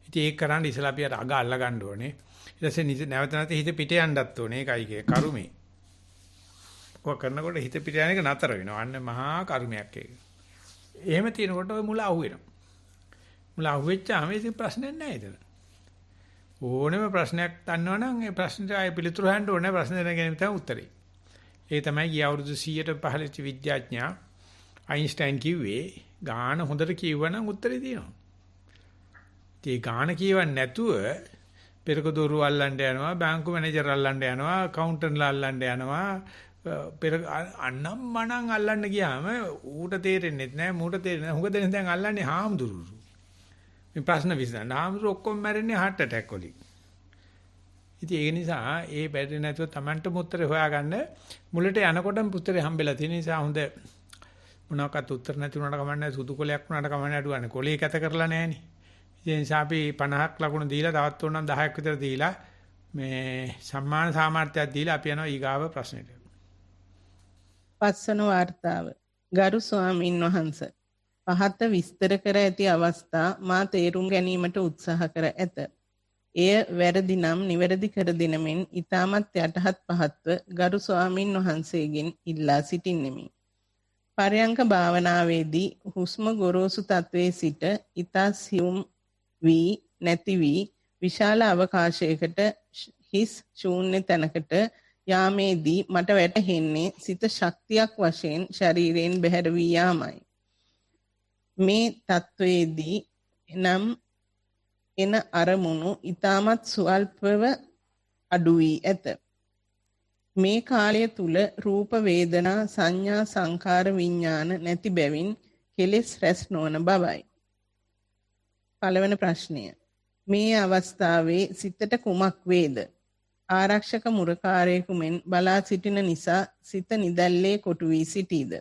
ඉතින් ඒක කරන්න ඉස්සලා අපි අර අග අල්ල ගන්න ඕනේ. ඊට පස්සේ නැවත නැවත හිත පිට යන්නත් ඕනේ. ඒකයි කරුමේ. ඔය කරනකොට හිත පිට යන එක නතර වෙනවා. අන්න මහා කර්මයක් ඒක. එහෙම තියෙනකොට ඔය මුල අහුවෙනවා. මුල අහුවෙච්චාම ඉතින් ප්‍රශ්නයක් නැහැ එතන. ඕනෙම ප්‍රශ්නයක් දන්නවනම් ඒ ප්‍රශ්නට ආයෙ පිළිතුරු හොයන්න ඕනේ. ප්‍රශ්න දෙන ගැනීම තමයි උත්තරේ. ඒ තමයි ගිය අවුරුදු 100ට පහළච්ච විද්‍යාඥයා අයින්ස්ටයින් කිව්වේ ගාන හොඳට කියවනම් උත්තරේ තියෙනවා. ඒ ගාන කියවන්නේ නැතුව පෙරක දොරු අල්ලන්න යනවා, බැංකු මැනේජර් අල්ලන්න යනවා, කවුන්ටර්ලා අල්ලන්න යනවා, පෙර අන්නම් මනම් අල්ලන්න ගියාම ඌට තේරෙන්නේ නැහැ, මූට තේරෙන්නේ නැහැ. හුඟ දෙනෙක් දැන් අල්ලන්නේ හාමුදුරුවෝ. මේ ප්‍රශ්න විසඳන්න. හාමුදුරුවෝ ඔක්කොම මැරෙන්නේ heart attack වලින්. ඉතින් ඒ නිසා ඒ බැරි නැතුව Tamanටම උත්තරේ හොයාගන්න මුලට යනකොටම උත්තරේ හම්බෙලා තියෙන නිසා හොඳ මොනවාකට උත්තර නැති වුණාට කමන්නේ සුදු කොලයක් වුණාට කමන්නේ අඩුවන්නේ කොලේ කැත කරලා නැහනේ. ඒ නිසා අපි 50ක් ලකුණු දීලා තවත් ඕනනම් 10ක් විතර දීලා මේ සම්මාන සාමර්ථ්‍යයක් දීලා අපි යනවා ඊගාව ප්‍රශ්නෙට. පස්වන වார்த்தාව. ගරු ස්වාමින් වහන්සේ පහත විස්තර කර ඇති අවස්ථා මා තේරුම් ගැනීමට උත්සාහ කර ඇත. එය වැරදි නම් නිවැරදි කර දෙනමින් ඊටමත් යටහත් පහත්ව ගරු ස්වාමින් වහන්සේගෙන් ඉල්ලා සිටින්නෙමි. පරයන්ක භාවනාවේදී හුස්ම ගොරෝසු තත්වයේ සිට ඊතා සියුම් වී නැති වී විශාල අවකාශයකට හිස් ශූන්‍ය තැනකට යාමේදී මට වැටහෙන්නේ සිත ශක්තියක් වශයෙන් ශරීරයෙන් බැහැර වී යාමයි. මේ තත්වයේදී නම් එන අරමුණු ඊටමත් සුවල්පව අඩු වී ඇත. මේ කාලය තුල රූප වේදනා සංඥා සංකාර විඥාන නැති බැවින් කෙලෙස් රැස් නොවන බවයි. පළවෙනි ප්‍රශ්නය. මේ අවස්ථාවේ සිතට කුමක් වේද? ආරක්ෂක මුරකාරයෙකු මෙන් බලා සිටින නිසා සිත නිදැල්ලේ කොටු වී සිටීද?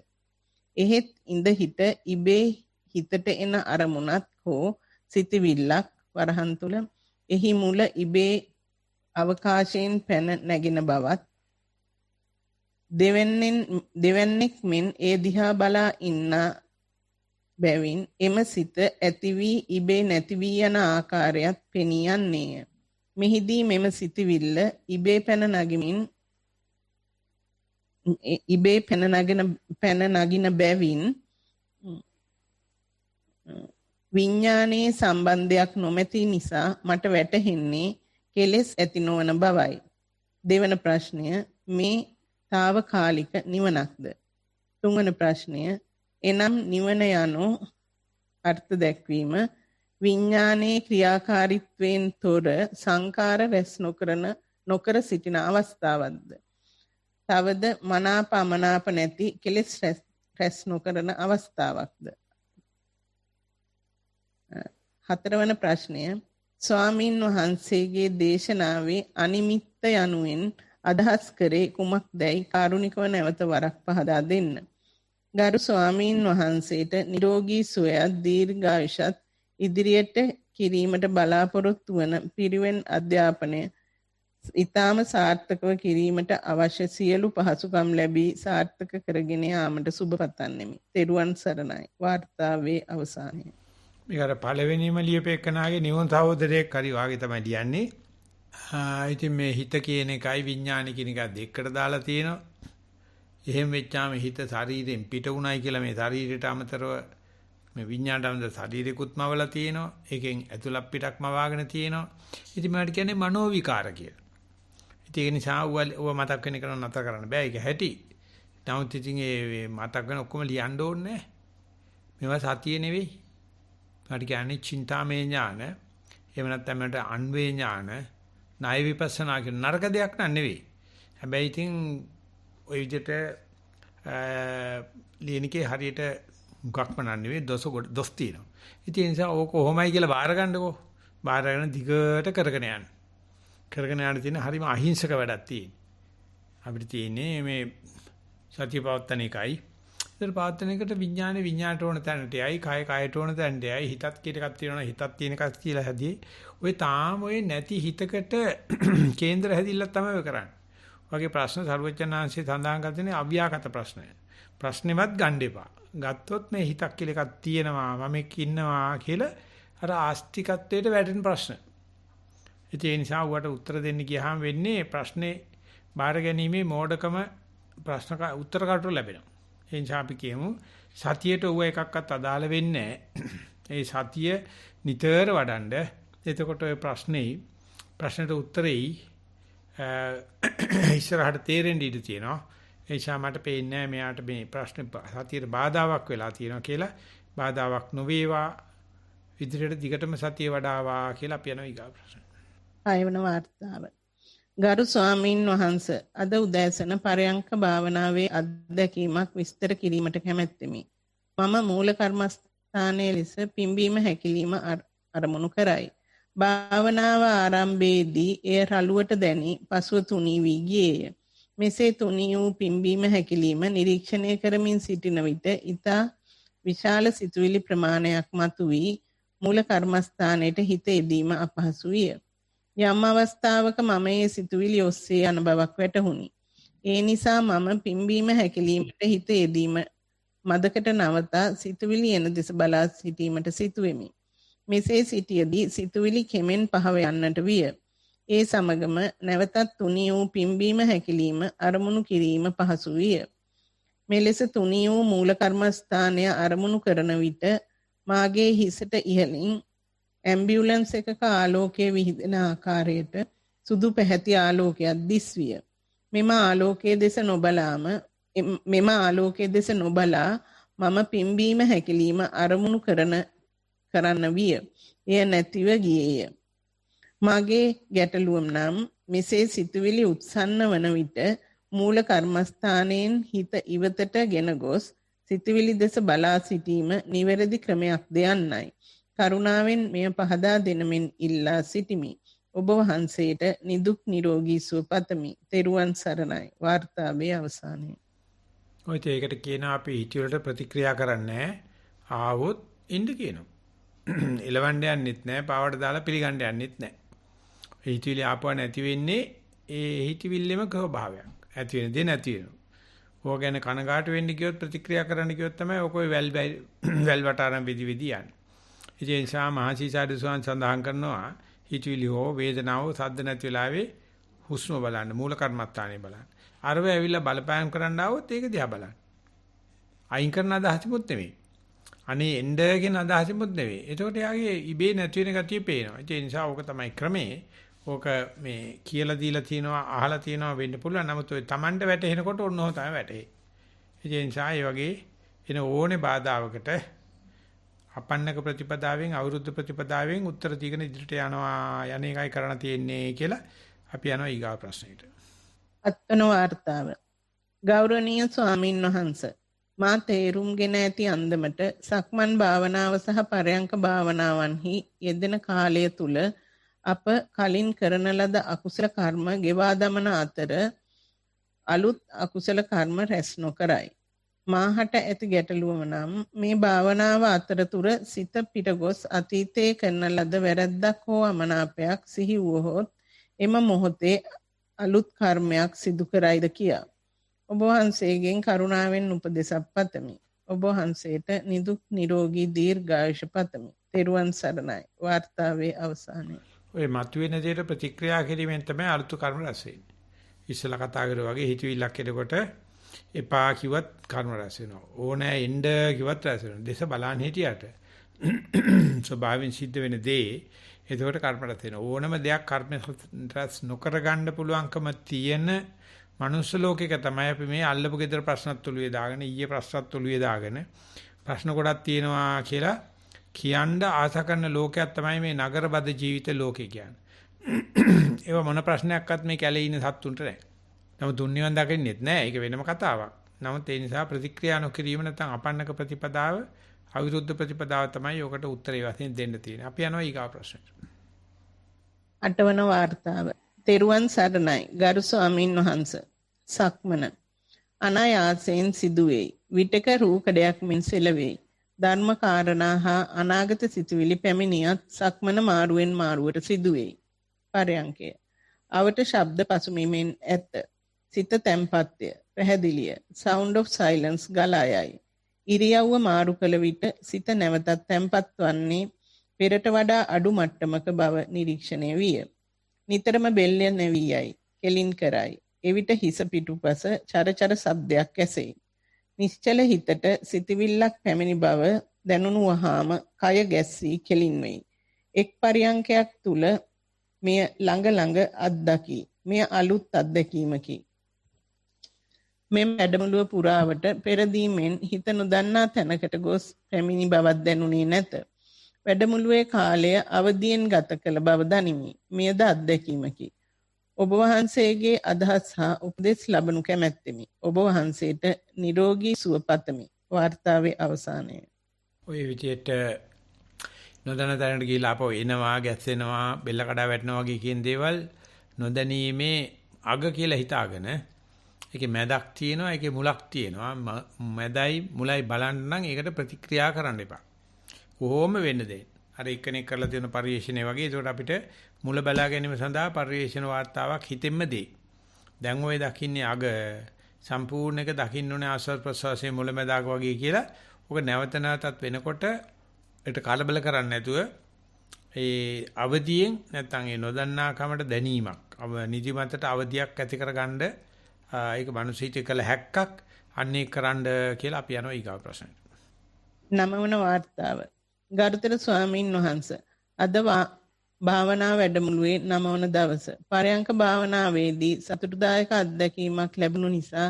එහෙත් ඉඳ හිට ඉබේ හිතට එන අරමුණත් හෝ සිතවිල්ලක් වරහන් තුල එහි මුල ඉබේ අවකාශයෙන් පැන නැගින බවත් දෙවන්නේක් මෙන් ඒ දිහා බලා ඉන්න බැවින් එම සිත ඇති වී ඉබේ නැති වී යන ආකාරයත් පෙනී යන්නේය. මෙහිදී මෙම සිතවිල්ල ඉබේ පැන නගින බැවින් විඥානයේ සම්බන්ධයක් නොමැති නිසා මට වැටහෙන්නේ කෙලෙස් ඇති නොවන බවයි. දෙවන ප්‍රශ්නය මේ తాවකාලික නිවනක්ද? තුන්වන ප්‍රශ්නය එනම් නිවන යනු අර්ථ දැක්වීම විඥානයේ ක්‍රියාකාරීත්වයෙන් තොර සංකාර රැස් නොකර සිටින අවස්ථාවක්ද? තවද මනාප අමනාප නැති කෙලෙස් රැස් නොකරන අවස්ථාවක්ද? හතරවන ප්‍රශ්නය ස්වාමීන් වහන්සේගේ දේශනාවේ අනිමිත්ත යනුවෙන් අදහස් කරේ කුමක්දයි කාරුණිකව නැවත වරක් පහදා දෙන්න. ගරු ස්වාමීන් වහන්සේට නිරෝගී සුවයත් දීර්ඝායුෂත් ඉදිරියට කිරීමට බලාපොරොත්තු වන පිරිවෙන් අධ්‍යාපනය ඊටම සාර්ථකව කිරීමට අවශ්‍ය සියලු පහසුකම් ලැබී සාර්ථක කරගෙන යාමට සුබ පතන්නෙමි. තෙරුවන් සරණයි. වාර්තාවේ අවසානය. මේකට පළවෙනිම ලියපෙකනාගේ නිවන සහෝදරයෙක් හරි වාගේ තමයි ලියන්නේ. ඉතින් මේ හිත කියන එකයි විඥාන කියන එක දෙකට දාලා තියෙනවා. එහෙම වෙච්චාම හිත ශරීරයෙන් පිට උණයි කියලා මේ ශරීරයට අමතරව මේ විඥාණයට අමතරව ශරීරෙකුත්ම වල තියෙනවා. ඒකෙන් ඇතුළක් පිටක්ම වාගෙන තියෙනවා. ඉතින් මට කියන්නේ මනෝ විකාර කියලා. ඉතින් ඒ නිසා ඌව මතක් වෙන එක නතර කරන්න බෑ. ඒක හැටි. නමුත් ඉතින් ඒ මතක් වෙන ඔක්කොම ලියන්න ඕනේ නැහැ. මේවා සතිය නෙවෙයි. මට කියන්නේ චින්තාමය ඥාන. එහෙම නැත්නම් මට අන්වේ ඥාන, ණය විපස්සනා කියන නරක දෙයක් නෙවෙයි. හැබැයි ඉතින් ඔය විදිහට ලියනකේ හරියට මුගක්ම නෙවෙයි දොස් තියෙනවා. ඉතින් ඒ නිසා ඕක කොහොමයි කියලා බාර ගන්නකෝ. බාර ගන්න දිගට කරගෙන යන්න. කරගෙන යන්න තියෙන හරිම අහිංසක වැඩක් තියෙන්නේ. අපිට තියෙන්නේ මේ සතිය පවත්තන එකයි. ඒතර පවත්තන එකට විඥාණයට ඕන තැනට යයි, කය කයට ඕන තැනට යයි, හිතත් කියන එකක් තියෙනවා, හිතත් තියෙන එකක් කියලා හැදී. ඔය තාම ඔය නැති හිතකට කේන්දර හැදිල්ලක් තමයි ඔය කරන්නේ. වගේ ප්‍රශ්න සර්වඥාන්සේ සඳහන් කරන්නේ අව්‍යාකට ප්‍රශ්නය. ප්‍රශ්නෙවත් ගන්න එපා. ගත්තොත් මේ හිතක් කියලා එකක් තියෙනවා, මම ඉන්නවා කියලා අර ආස්තිකත්වයට වැටෙන ප්‍රශ්න. ඒ නිසා උවට උත්තර දෙන්න ගියාම වෙන්නේ ප්‍රශ්නේ බාර ගැනීමේ මෝඩකම ප්‍රශ්න උත්තර කාටට ලැබෙනවා. ඒ නිසා අපි කියමු සතියට ඌව එකක්වත් අදාළ වෙන්නේ නැහැ. ඒ සතිය නිතර වඩන්න. එතකොට ඔය ප්‍රශ්නෙට උත්තරෙයි ඉස්සරහට තේරෙන්න ඉඩ තියෙනවා. ඒ නිසා මට පේන්නේ මෙයාට මේ ප්‍රශ්නේ සතියට බාධාවක් වෙලා තියෙනවා කියලා. බාධාවක් නොවේවා ඉදිරියට දිගටම සතිය වඩාවා කියලා අපි යනවා ඊගා ප්‍රශ්න. ආයවන වාර්තාව. ගරු ස්වාමීන් වහන්ස අද උදෑසන පරයන්ක භාවනාවේ අත්දැකීමක් විස්තර කිරීමට කැමැත්තෙමි. මම මූල කර්මස්ථානයේ ලෙස පිම්බීම හැකිලිම අරමුණු කරයි. භාවනාව ආරම්භයේදී එය රළුවට දැනි පසුව තුනී වී ගියේය. මෙසේ තුනී වූ පිම්බීම හැකිලිම නිරීක්ෂණය කරමින් සිටින විට ඊතා විශාල සිතුවිලි ප්‍රමාණයක් මතුවී මූල කර්මස්ථානයේ හිත යෙදීම අපහසු විය. යම් අවස්ථාවක මම මේ සිතුවිලි ඔස්සේ යන බවක් වැටහුණි. ඒ නිසා මම පිම්බීම හැකිලීමට හිත යෙදීම මදකට නවතා සිතුවිලි එන දෙස බලා සිටීමට සිටුවෙමි. මෙසේ සිටියදී සිතුවිලි කෙමෙන් පහව යන්නට විය. ඒ සමගම නැවතත් තුනී වූ පිම්බීම හැකිලීම අරමුණු කිරීම පහසු විය. මෙලෙස තුනී වූ මූල කර්මස්ථානය අරමුණු කරන විට මාගේ හිසට ඉහළින් ඇම්බියුලන්ස් එකක ආලෝකයේ විහිදෙන ආකාරයට සුදු පැහැති ආලෝකයක් දිස්විය. මෙම ආලෝකයේ දෙස නොබලා මම පිම්බීම හැකිලිම අරමුණු කරන්න විය. එය නැතිව ගියේය. මගේ ගැටලුව නම් මෙසේ සිතුවිලි උත්සන්න වන විට මූල කර්මස්ථානයෙන් හිත ඉවතට ගෙන ගොස් සිතුවිලි දෙස බලා සිටීම නිවැරදි ක්‍රමයක්ද යන්නයි. කරුණාවෙන් මෙය පහදා දෙනමින් ඉල්ලා සිටිමි. ඔබ වහන්සේට නිදුක් නිරෝගී සුව පතමි. තෙරුවන් සරණයි. වාර්තාවේ අවසානයේ. ඔය ඒකට කියනවා අපි හිතවලට ප්‍රතික්‍රියා කරන්නේ ආවොත් ඉන්න කියනවා. එලවන්න යන්නෙත් නැහැ, පාවට දාලා පිළිගන්න යන්නෙත් නැහැ. හිතවිලි ආපුවා නැති වෙන්නේ ඒ හිතවිල්ලෙම ස්වභාවයක්. ඇති වෙන දේ නැති වෙනවා. ඕක ගැන කනගාටු වෙන්න කියොත් ප්‍රතික්‍රියා කරන්න කියොත් තමයි ඔක වැල් වටාරම් විදි යන්නේ. ඒ නිසා මහසීසාරි සෝන් සඳහන් කරනවා හිතවිලි හෝ වේදනාව සද්ද නැති වෙලාවේ හුස්ම බලන්න, මූල කර්මත්තානේ බලන්න. අරව ඇවිල්ලා බලපෑම් කරන්න ආවොත් ඒක දිහා බලන්න. අයින් කරන අදහසමුත් නෙවෙයි. අනේ එන්න කියන අදහසමුත් නෙවෙයි. ඒකට යාගේ ඉබේ නැති වෙන ගතිය පේනවා. ඒ නිසා ඕක තමයි ක්‍රමේ. ඕක මේ කියලා දීලා තියනවා, අහලා තියනවා වෙන්න පුළුවන්. නමුත් ඔය Tamanට වැටෙනකොට ඕනෝ තමයි වැටේ. ඒ නිසා ඒ වගේ එන ඕනේ බාධාවකට අපන්නක ප්‍රතිපදාවෙන් අවුරුද්ද ප්‍රතිපදාවෙන් උත්තර දීගෙන ඉදිරියට යනවා යන එකයි කරන්න තියෙන්නේ කියලා අපි යනවා ඊගා ප්‍රශ්නෙට. අත්වන වාර්තාව. ගෞරවනීය ස්වාමින් වහන්සේ, මා තේරුම්ගෙන ඇති අන්දමට සක්මන් භාවනාව සහ පරයන්ක භාවනාවන්හි යෙදෙන කාලය තුල අප කලින් කරන ලද අකුසල කර්ම ගෙවා දමන අතර අලුත් අකුසල කර්ම රැස් නොකරයි. මාහට ඇති ගැටලුව නම් මේ භාවනාව අතරතුර සිත පිටගොස් අතීතයේ කරන ලද වැරැද්දක් හෝ අමනාපයක් සිහි වුවහොත් එම මොහොතේ අලුත් කර්මයක් සිදු කරයිද කියා. ඔබ වහන්සේගෙන් කරුණාවෙන් උපදෙසක් පතමි. ඔබ වහන්සේට නිදුක් නිරෝගී දීර්ඝායුෂ පතමි. තෙරුවන් සරණයි. වාර්තාවේ අවසානයේ. ඔය මතුවෙන දේට ප්‍රතික්‍රියා කිරීමෙන් තමයි අලුත් කර්ම රැස් වෙන්නේ. ඉස්සලා කතා කරා වගේ හිතවිල්ලක් එනකොට එපා කිව්වත් කර්ම රැස් වෙනවා. ඕනෑ එන්න කිව්වත් රැස් වෙනවා. දේශ බලන් හිටියට ස්වභාවයෙන් සිද්ධ වෙන දේ එතකොට කර්ම රැස් වෙනවා. ඕනම දෙයක් කර්ම රැස් නොකර ගන්න පුළුවන්කම තියෙන මනුස්ස ලෝකයක තමයි අපි මේ අල්ලපු ගෙදර ප්‍රශ්නත් ඔළුවේ දාගෙන ඊයේ ප්‍රශ්නත් ඔළුවේ දාගෙන ප්‍රශ්න ගොඩක් තියෙනවා කියලා කියන්න ආස කරන ලෝකයක් තමයි මේ නගරබද ජීවිත ලෝකේ කියන්නේ. ඒව මොන ප්‍රශ්නයක්වත් මේ කැලේ ඉන්න සත්තුන්ට නැහැ. නමුත් දුන්නිවන් දකින්නෙත් නැහැ. ඒක වෙනම කතාවක්. නමුත් ඒ නිසා ප්‍රතික්‍රියා නොකිරීම නැත්නම් අපන්නක ප්‍රතිපදාව, අවිරුද්ධ ප්‍රතිපදාව තමයි ඔකට උත්තරේ වශයෙන් දෙන්න තියෙන්නේ. අපි යනවා ඊගා ප්‍රශ්නෙට. 8 වන වාර්තාව. තෙරුවන් සරණයි. ගරු ස්වාමින් වහන්සේ. සක්මන අනායාසයෙන් සිදුවේයි. විටක රූකඩයක් මෙන් සෙලවෙයි. ධර්ම කාරණා හා අනාගත සිතුවිලි පැමිණියත් සක්මන මාරුවෙන් මාරුවට සිදුවේයි. පරයන්කය. අවට ශබ්ද පසුබිමින් ඇත. සිත තැම්පත්ය. පැහැදිලිය. sound of silence ගලා යයි. ඉරියව්ව මාරු කළ විට සිත නැවතත් තැම්පත් වන්නේ පෙරට වඩා අඩු මට්ටමක බව නිරීක්ෂණය විය. නිතරම බෙල්ල නැවී යයි. කෙලින් කරයි. එවිට හිස පිටුපස චරචර ශබ්දයක් ඇසෙයි. නිශ්චල හිතට සිතවිල්ලක් පැමිණි බව දැනුණු වහාම කය ගැස්සී කෙලින් වෙයි. එක් පරියන්කයක් තුල මෙය ළඟ අත්දකි. මෙය අලුත් අත්දැකීමකි. මෙම වැඩමුළුව පුරාවට පෙරදීමෙන් හිත නොදන්නා තැනකට ගොස් පැමිණි බවක් දැනුනේ නැත. වැඩමුළුවේ කාලය අවදියෙන් ගත කළ බව දනිමි. මෙයද අත්දැකීමකි. ඔබ වහන්සේගේ අදහස් හා උපදෙස් ලබනු කැමැත්තෙමි. ඔබ වහන්සේට නිරෝගී සුව පතමි. වාර්තාවේ අවසානය. ඔය විදියට නොදැන තැනකට ගිහිලා ආපහු එනවා, ගැස්සෙනවා, බෙල්ල කඩා වැටෙනවා වගේ කියන දේවල් නොදැනීමේ අග කියලා හිතාගෙන ඒකේ මැදක් තියෙනවා, ඒකේ මුලක් තියෙනවා. මැදයි මුලයි බලන්න නම් ඒකට ප්‍රතික්‍රියා කරන්න එපා. කොහොම වෙන්න දෙන්න. අර එක්කෙනෙක් කරලා තියෙන පරිශ්‍රණය වගේ ඒකට අපිට මුල බලා ගැනීම සඳහා පරිශ්‍රණ වාර්තාවක් හිතෙන්න දෙයි. දැන් ඔය දකින්නේ අග සම්පූර්ණ එක දකින්න ඕනේ ආස්වාද ප්‍රසවාසයේ මුල මැදාක වගේ කියලා. ඔක නැවත නැවතත් වෙනකොට ඒකට කලබල කරන්නේ නැතුව ඒ අවදියෙන් නැත්නම් ඒ නොදන්නාකමට දැනීමක් නිදිමතට අවදියක් ඇති කරගන්න ඒක මනුෂ්‍යීත කළ හැක්කක් අන්නේ කරන්න කියලා අපි යනවා ඊගා ප්‍රශ්නෙට. 9 වන වාර්තාව. ගරුතර ස්වාමීන් වහන්සේ, අද භාවනා වැඩමුළුවේ 9 වන දවස. පරයන්ක භාවනාවේදී සතුටුදායක අත්දැකීමක් ලැබුණු නිසා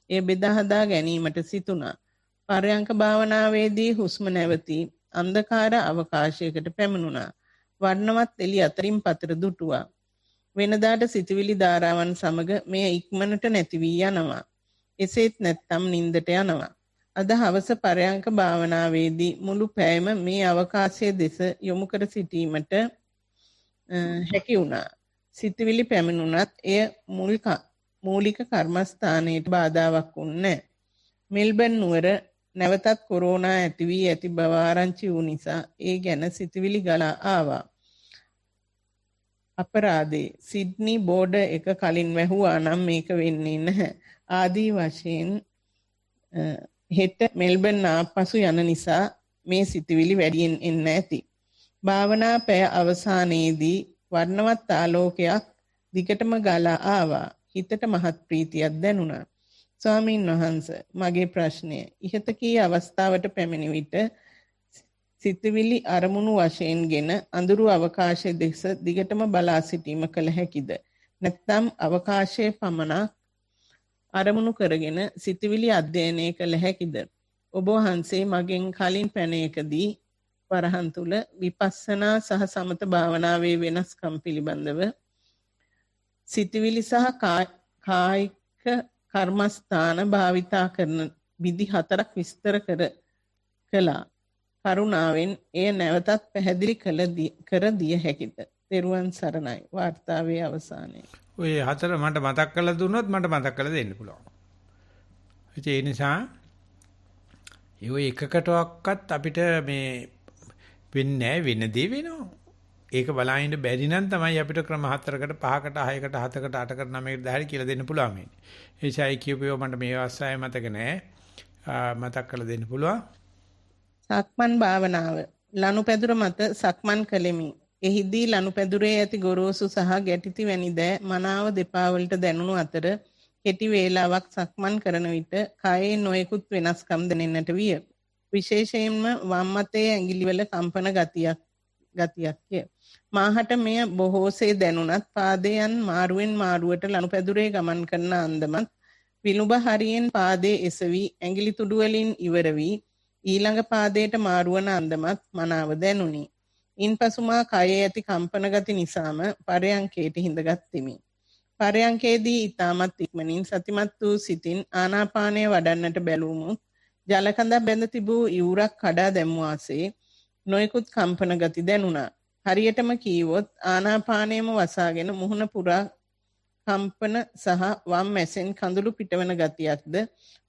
එය බෙදා හදා ගැනීමට සිතුණා. පරයන්ක භාවනාවේදී හුස්ම නැවතී අන්ධකාර අවකාශයකට පැමිණුණා. වර්ණවත් එළි අතරින් පතර දුටුවා. වෙනදාට සිතුවිලි ධාරාවන් සමග මෙය ඉක්මනට නැති වී යනවා. එසේත් නැත්නම් නින්දට යනවා. අද හවස පරයන්ක භාවනාවේදී මුළු පැයම මේ අවකාශයේ දෙස යොමු කර සිටීමට හැකි වුණා. සිතුවිලි පැමිණුණත් එය මූලික කර්මස්ථානයට බාධාවක් වුණේ නැහැ. මෙල්බන් නුවර නැවතත් කොරෝනා ඇති වී ඇති බව ආරංචි වූ නිසා ඒ ගැන සිතුවිලි ගලා ආවා. අපරාධේ සිඩ්නි බෝඩර් එක කලින් වැහුවා නම් මේක වෙන්නේ නැහැ. ආදී වශයෙන් හෙට මෙල්බන් ආපසු යන නිසා මේ සිතුවිලි වැඩියෙන් එන්න ඇති. භාවනා පැය අවසානයේදී වර්ණවත් ආලෝකයක් දිගටම ගලා ආවා. හිතට මහත් ප්‍රීතියක් දැනුණා. ස්වාමීන් වහන්සේ මගේ ප්‍රශ්නය ඉහත කී අවස්ථාවට පැමිණි විට සිතුවිලි අරමුණු වශයෙන්ගෙන අඳුරු අවකාශයේ දෙස දිගටම බලා සිටීම කළ හැකිද? නැත්නම් අවකාශයේ පමණක් අරමුණු කරගෙන සිතුවිලි අධ්‍යයනය කළ හැකිද? ඔබ වහන්සේ මගෙන් කලින් පැනයකදී වරහන් තුල විපස්සනා සහ සමත භාවනාවේ වෙනස්කම් පිළිබඳව සිතුවිලි සහ කායික කර්මස්ථාන භාවිතා කරන විදි 4ක් විස්තර කළා. කරුණාවෙන් එය නැවතත් පැහැදිලි කර දිය හැකිද? තෙරුවන් සරණයි. වාර්තාවේ අවසානයේ. ඔය 4 මට මතක් කරලා දුන්නොත් මට මතක් කරලා දෙන්න පුළුවන්. ඒ නිසා ඒ එකකටවත් අපිට මේ වෙන්නේ වෙනදී වෙනවා. ඒක බලහින්න බැරි නම් තමයි අපිට ක්‍රම 4කට 5කට 6කට 7කට 8කට 9කට 10කට කියලා දෙන්න පුළුවන් මේ. ඒ ඡයි කියපුවා මට මේ අවස්ථාවේ මතක නැහැ. මතක් කරලා දෙන්න පුළුවන්. සක්මන් භාවනාව ලනුපැදුර මත සක්මන් කළෙමි. එහිදී ලනුපැදුරේ ඇති ගොරෝසු සහ ගැටිති වැනි දෑ මනාව දෙපා වලට දැනුණු අතර කෙටි වේලාවක් සක්මන් කරන විට කයේ නොයෙකුත් වෙනස්කම් දැනෙන්නට විය. විශේෂයෙන්ම වම් අතේ ඇඟිලිවල කම්පන ගතියක්ය. මාහට මෙය බොහෝසේ දැනුණත් පාදයන් මාරුවෙන් මාරුවට ලනුපැදුරේ ගමන් කරන අන්දමත් විලුඹ හරියෙන් පාදයේ එසවි ඇඟිලි තුඩු වලින් ඉවර වී ඊළඟ පාදයට මාරුවන අන්දමත් මනාව දැනුනි. ඉන්පසු මා කයේ ඇති කම්පන ගති නිසාම පරයන්කයට හිඳගත්ෙමි. පරයන්කේදී ඊටමත් ඉක්මනින් සතිමත් වූ සිතින් ආනාපානය වඩන්නට බැලුමුත් ජලකඳ බැඳ තිබූ ඉවුරක් කඩා දැමුවාසේ නොයෙකුත් කම්පන ගති දැනුණා. හරියටම කීවොත් ආනාපානයම වසාගෙන මුහුණ පුරා කම්පන සහ වම් මැසෙන් කඳුළු පිටවන ගතියක්ද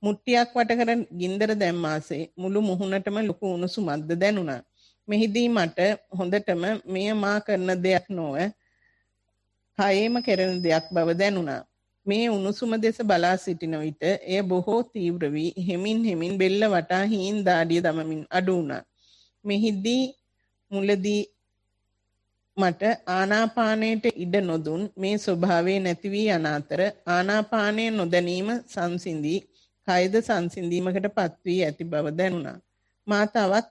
මුට්ටියක් වට කර ගින්දර දැම්මාසේ මුළු මුහුණටම ලොකු උණුසුමක්ද දැනුණා. මෙහිදී මට හොඳටම මෙය මා කරන දෙයක් නොව කයෙම කරන දෙයක් බව දැනුණා. මේ උණුසුම දෙස බලා සිටින විට එය බොහෝ තීව්‍ර වී හෙමින් බෙල්ල වටා හීන් දාඩිය දමමින් අඩු වුණා. මෙහිදී මුලදී මට ආනාපානයට ඉඩ නොදුන් මේ ස්වභාවය නැති වී යන අතර ආනාපානය නොදැනීම සංසිඳී කයද සංසිඳීමකට පත් වී ඇති බව දැනුණා. මා තවත්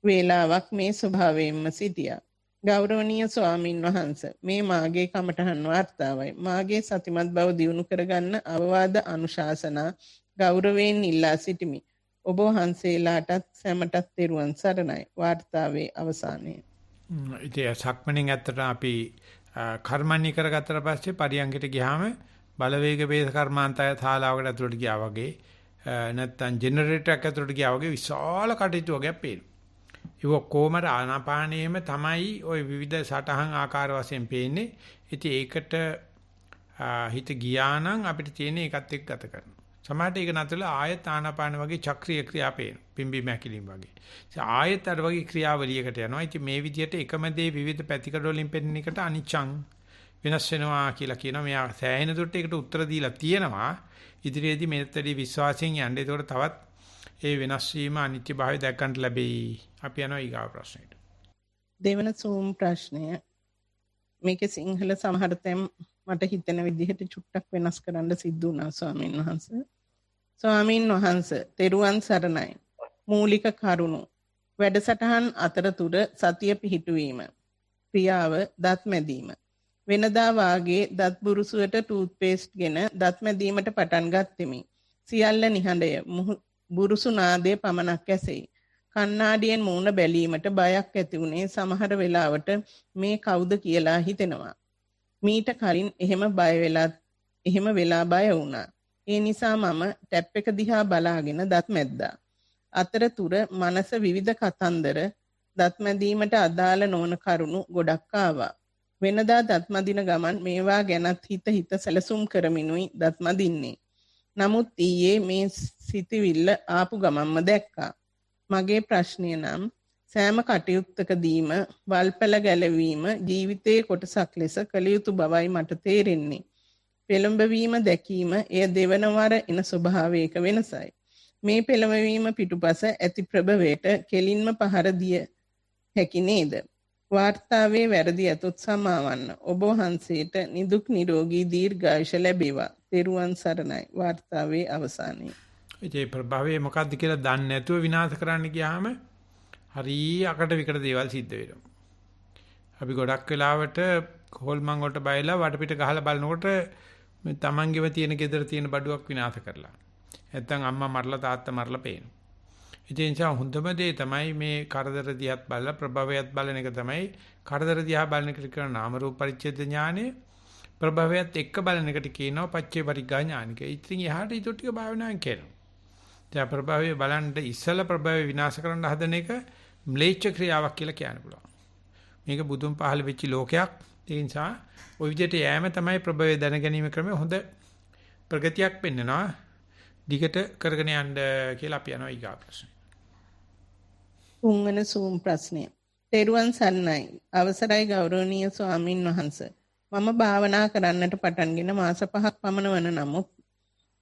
වේලාවක් මේ ස්වභාවයෙන්ම සිටියා. ගෞරවනීය ස්වාමින් වහන්සේ මේ මාගේ කමඨහන් වාර්තාවයි. මාගේ සතිමත් බව දියුණු කරගන්න අවවාද අනුශාසනා ගෞරවයෙන් ඉල්ලා සිටිමි. ඔබ වහන්සේලාටත් සැමටත් තෙරුවන් සරණයි. වාර්තාවේ අවසානයේ. ඉතින් සක්මණෙන් ඇත්තට අපි කර්මන්නේ කරගත්තට පස්සේ පරියංගයට ගියාම බලවේග වේද කර්මාන්තය ශාලාවකට ඇතුළට ගියා වගේ නැත්තම් ජෙනරේටර් එකක් ඇතුළට ගියා වගේ විශාල කටයුතු වගේ පේනවා. ඒක කොහමද ආනාපානයේම තමයි ওই විවිධ සටහන් ආකාර වශයෙන් පේන්නේ. ඉතින් ඒකට හිත ගියා නම් අපිට තියෙන එකත් එක්ක ගත කරනවා. සමහරට ඒක නැතුළු ආයත ආනාපාන වගේ චක්‍රීය ක්‍රියා පේනවා. පිම්බි මැකිලිම් වගේ. ආයත අර වගේ ක්‍රියාවලියකට යනවා. ඉතින් මේ විදිහට එකම දේ විවිධ පැතිකඩ වලින් පෙන්වන එකට අනිච්චං වෙනස් වෙනවා කියලා කියනවා. මෙයා සෑහෙන දුරට ඒකට උත්තර දීලා තියෙනවා. ඉදිරියේදී මෙතනදී විශ්වාසයෙන් යන්නේ. ඒකට තවත් ඒ වෙනස් වීම අනිත්‍ය භාවය දැක ගන්න ලැබෙයි. අපි යනවා ඊගාව ප්‍රශ්නෙට. දෙවන සූම් ප්‍රශ්නය මේකේ සිංහල සමහර තැන් මට හිතෙන විදිහට චුට්ටක් වෙනස් කරන්න සිද්ධ වුණා ස්වාමීන් වහන්සේ. ස්වාමීන් වහන්සේ තෙරුවන් සරණයි. මූලික කරුණු වැඩසටහන් අතරතුර සතිය පිහිටුවීම ක්‍රියාව දත් මැදීම. වෙනදා වාගේ දත් බුරුසුවට ටූත් පේස්ට් ගෙන දත් මැදීමට පටන් ගත්ෙමි. සියල්ල නිහඬය. බුරුසු නාදයේ පමණක් ඇසෙයි. කණ්ණාඩියෙන් මූණ බැලීමට බයක් ඇති වුණේ සමහර වෙලාවට මේ කවුද කියලා හිතෙනවා. මීට කලින් එහෙම වෙලා බය වුණා. ඒ නිසා මම ටැප් එක දිහා බලාගෙන දත් මැද්දා. අතරතුර මනස විවිධ කතන්දර දත් මැදීමට අදාළ නොවන කරුණු ගොඩක් ආවා. වෙනදා දත් මදින ගමන් මේවා ගැනත් හිත සැලසුම් කරමිනුයි දත් මදින්නේ. නමුත් ඊයේ මේ සිතවිල්ල ආපු ගමන්ම දැක්කා. මගේ ප්‍රශ්නය නම් සෑම කටයුත්තකදීම වල්පැල ගැලවීම ජීවිතයේ කොටසක් ලෙස කළ යුතු බවයි මට තේරෙන්නේ. පෙළඹවීම දැකීම එය දෙවනවර එන ස්වභාවයක වෙනසයි. මේ පෙළඹවීම පිටුපස ඇති ප්‍රභවයට කෙලින්ම පහර දිය හැකි නේද? වාර්තාවේ වැරදි ඇතොත් සමාවන්න. ඔබ වහන්සේට නිදුක් නිරෝගී දීර්ඝායුෂ ලැබේවා. තෙරුවන් සරණයි. වාර්තාවේ අවසානයේ. ඒ ප්‍රභවයේ මොකද්ද කියලා දන්නේ නැතුව විනාශ කරන්න ගියාම හරි අකට විකට දේවල් සිද්ධ වෙනවා. අපි ගොඩක් වෙලාවට හොල්මන් වලට බයලා වටපිට ගහලා බලනකොට මේ තමන්ගේම තියෙන gedara තියෙන බඩුවක් විනාශ කරලා. නැත්තම් අම්මා මරලා තාත්තා මරලා පේනවා. ඒ නිසා හොඳම දේ තමයි මේ කරදර දිහත් බලලා ප්‍රභවයත් බලන එක තමයි කරදර දිහා බලන එකට කියන නාම රූප පරිච්ඡේද ඥානෙ. ප්‍රභවයත් එක්ක බලන එකට කියනවා පච්චේ පරිග්ගා ඥානික. ඉතින් එහාට ඊට ටික භාවනාවෙන් කරනවා. දැන් ප්‍රභවය බලන්න ඉස්සල ප්‍රභවය විනාශ කරන්න හදන එක ම්ලේච්ඡ ක්‍රියාවක් කියලා කියන්න පුළුවන්. මේක බුදුන් පහළ වෙච්ච ලෝකයක්. ඒ නිසා ওই විදිහට යෑම තමයි ප්‍රභවය දැන ගැනීම ක්‍රමය හොඳ ප්‍රගතියක් පෙන්වනවා. දිගට කරගෙන යන්න කියලා අපි යනවා ඊගා ප්‍රශ්නේ. තුන්වන සූම් ප්‍රශ්නය. තෙරුවන් සරණයි. අවසරයි ගෞරවනීය ස්වාමින් වහන්සේ. මම භාවනා කරන්නට පටන්ගෙන මාස 5ක් පමණ වන නමුත්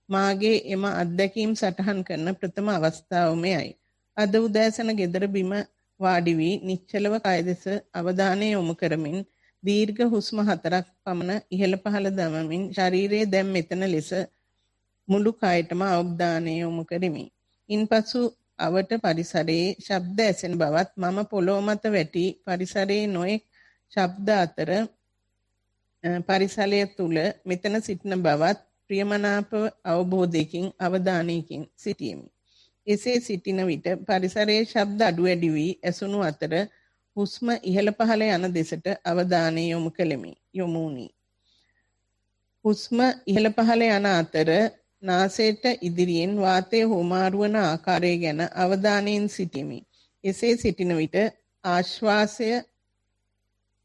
මාගේ එම අත්දැකීම් සටහන් කරන ප්‍රථම අවස්ථාව මෙයයි. අද උදෑසන ගෙදර බිම වාඩි වී නිශ්චලව කය දෙස අවධානය යොමු කරමින් දීර්ඝ හුස්ම 4ක් පමණ ඉහළ පහළ දමමින් ශරීරයේ දැන් මෙතන ලෙස මුළු කයටම අවධානය යොමු කරමි. ඉන්පසු අවට පරිසරයේ ශබ්ද ඇසෙන බවත් මම පොළොව මත වැටි පරිසරයේ නොඑක් ශබ්ද අතර පරිසරය තුල මෙතන සිටින බවත් ප්‍රියමනාප අවබෝධයකින් අවධානයකින් සිටියෙමි. එසේ සිටින විට පරිසරයේ ශබ්ද අඩු වැඩි වී ඇසුණු අතර හුස්ම ඉහළ පහළ යන දෙසට අවධානය යොමු වුනි. හුස්ම ඉහළ පහළ යන අතර නාසයට ඉදිරියෙන් වාතය හුමාරු වන ආකාරය ගැන අවධානයෙන් සිටිමි. එසේ සිටින විට ආශ්වාසය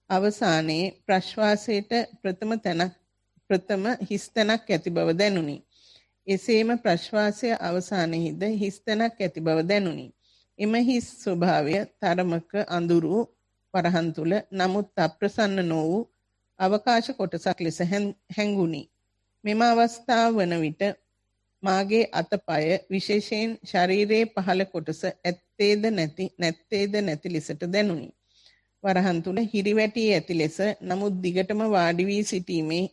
අවසානයේ ප්‍රශ්වාසයට ප්‍රථම හිස් තැනක් ඇති බව දැනුනි. එසේම ප්‍රශ්වාසය අවසානයේද හිස් තැනක් ඇති බව දැනුනි. එම හිස් ස්වභාවය තරමක අඳුරු වරහන් තුල නමුත් අප්‍රසන්න නො වූ අවකාශ කොටසක් ලෙස හැඟුනි. මෙම අවස්ථාව වන විට මාගේ අතපය විශේෂයෙන් ශරීරයේ පහළ කොටස ඇත්තේද නැති ලෙසට දැනුනි. වරහන් තුල හිරිවැටි ඇති ලෙස නමුත් දිගටම වාඩි වී සිටීමේ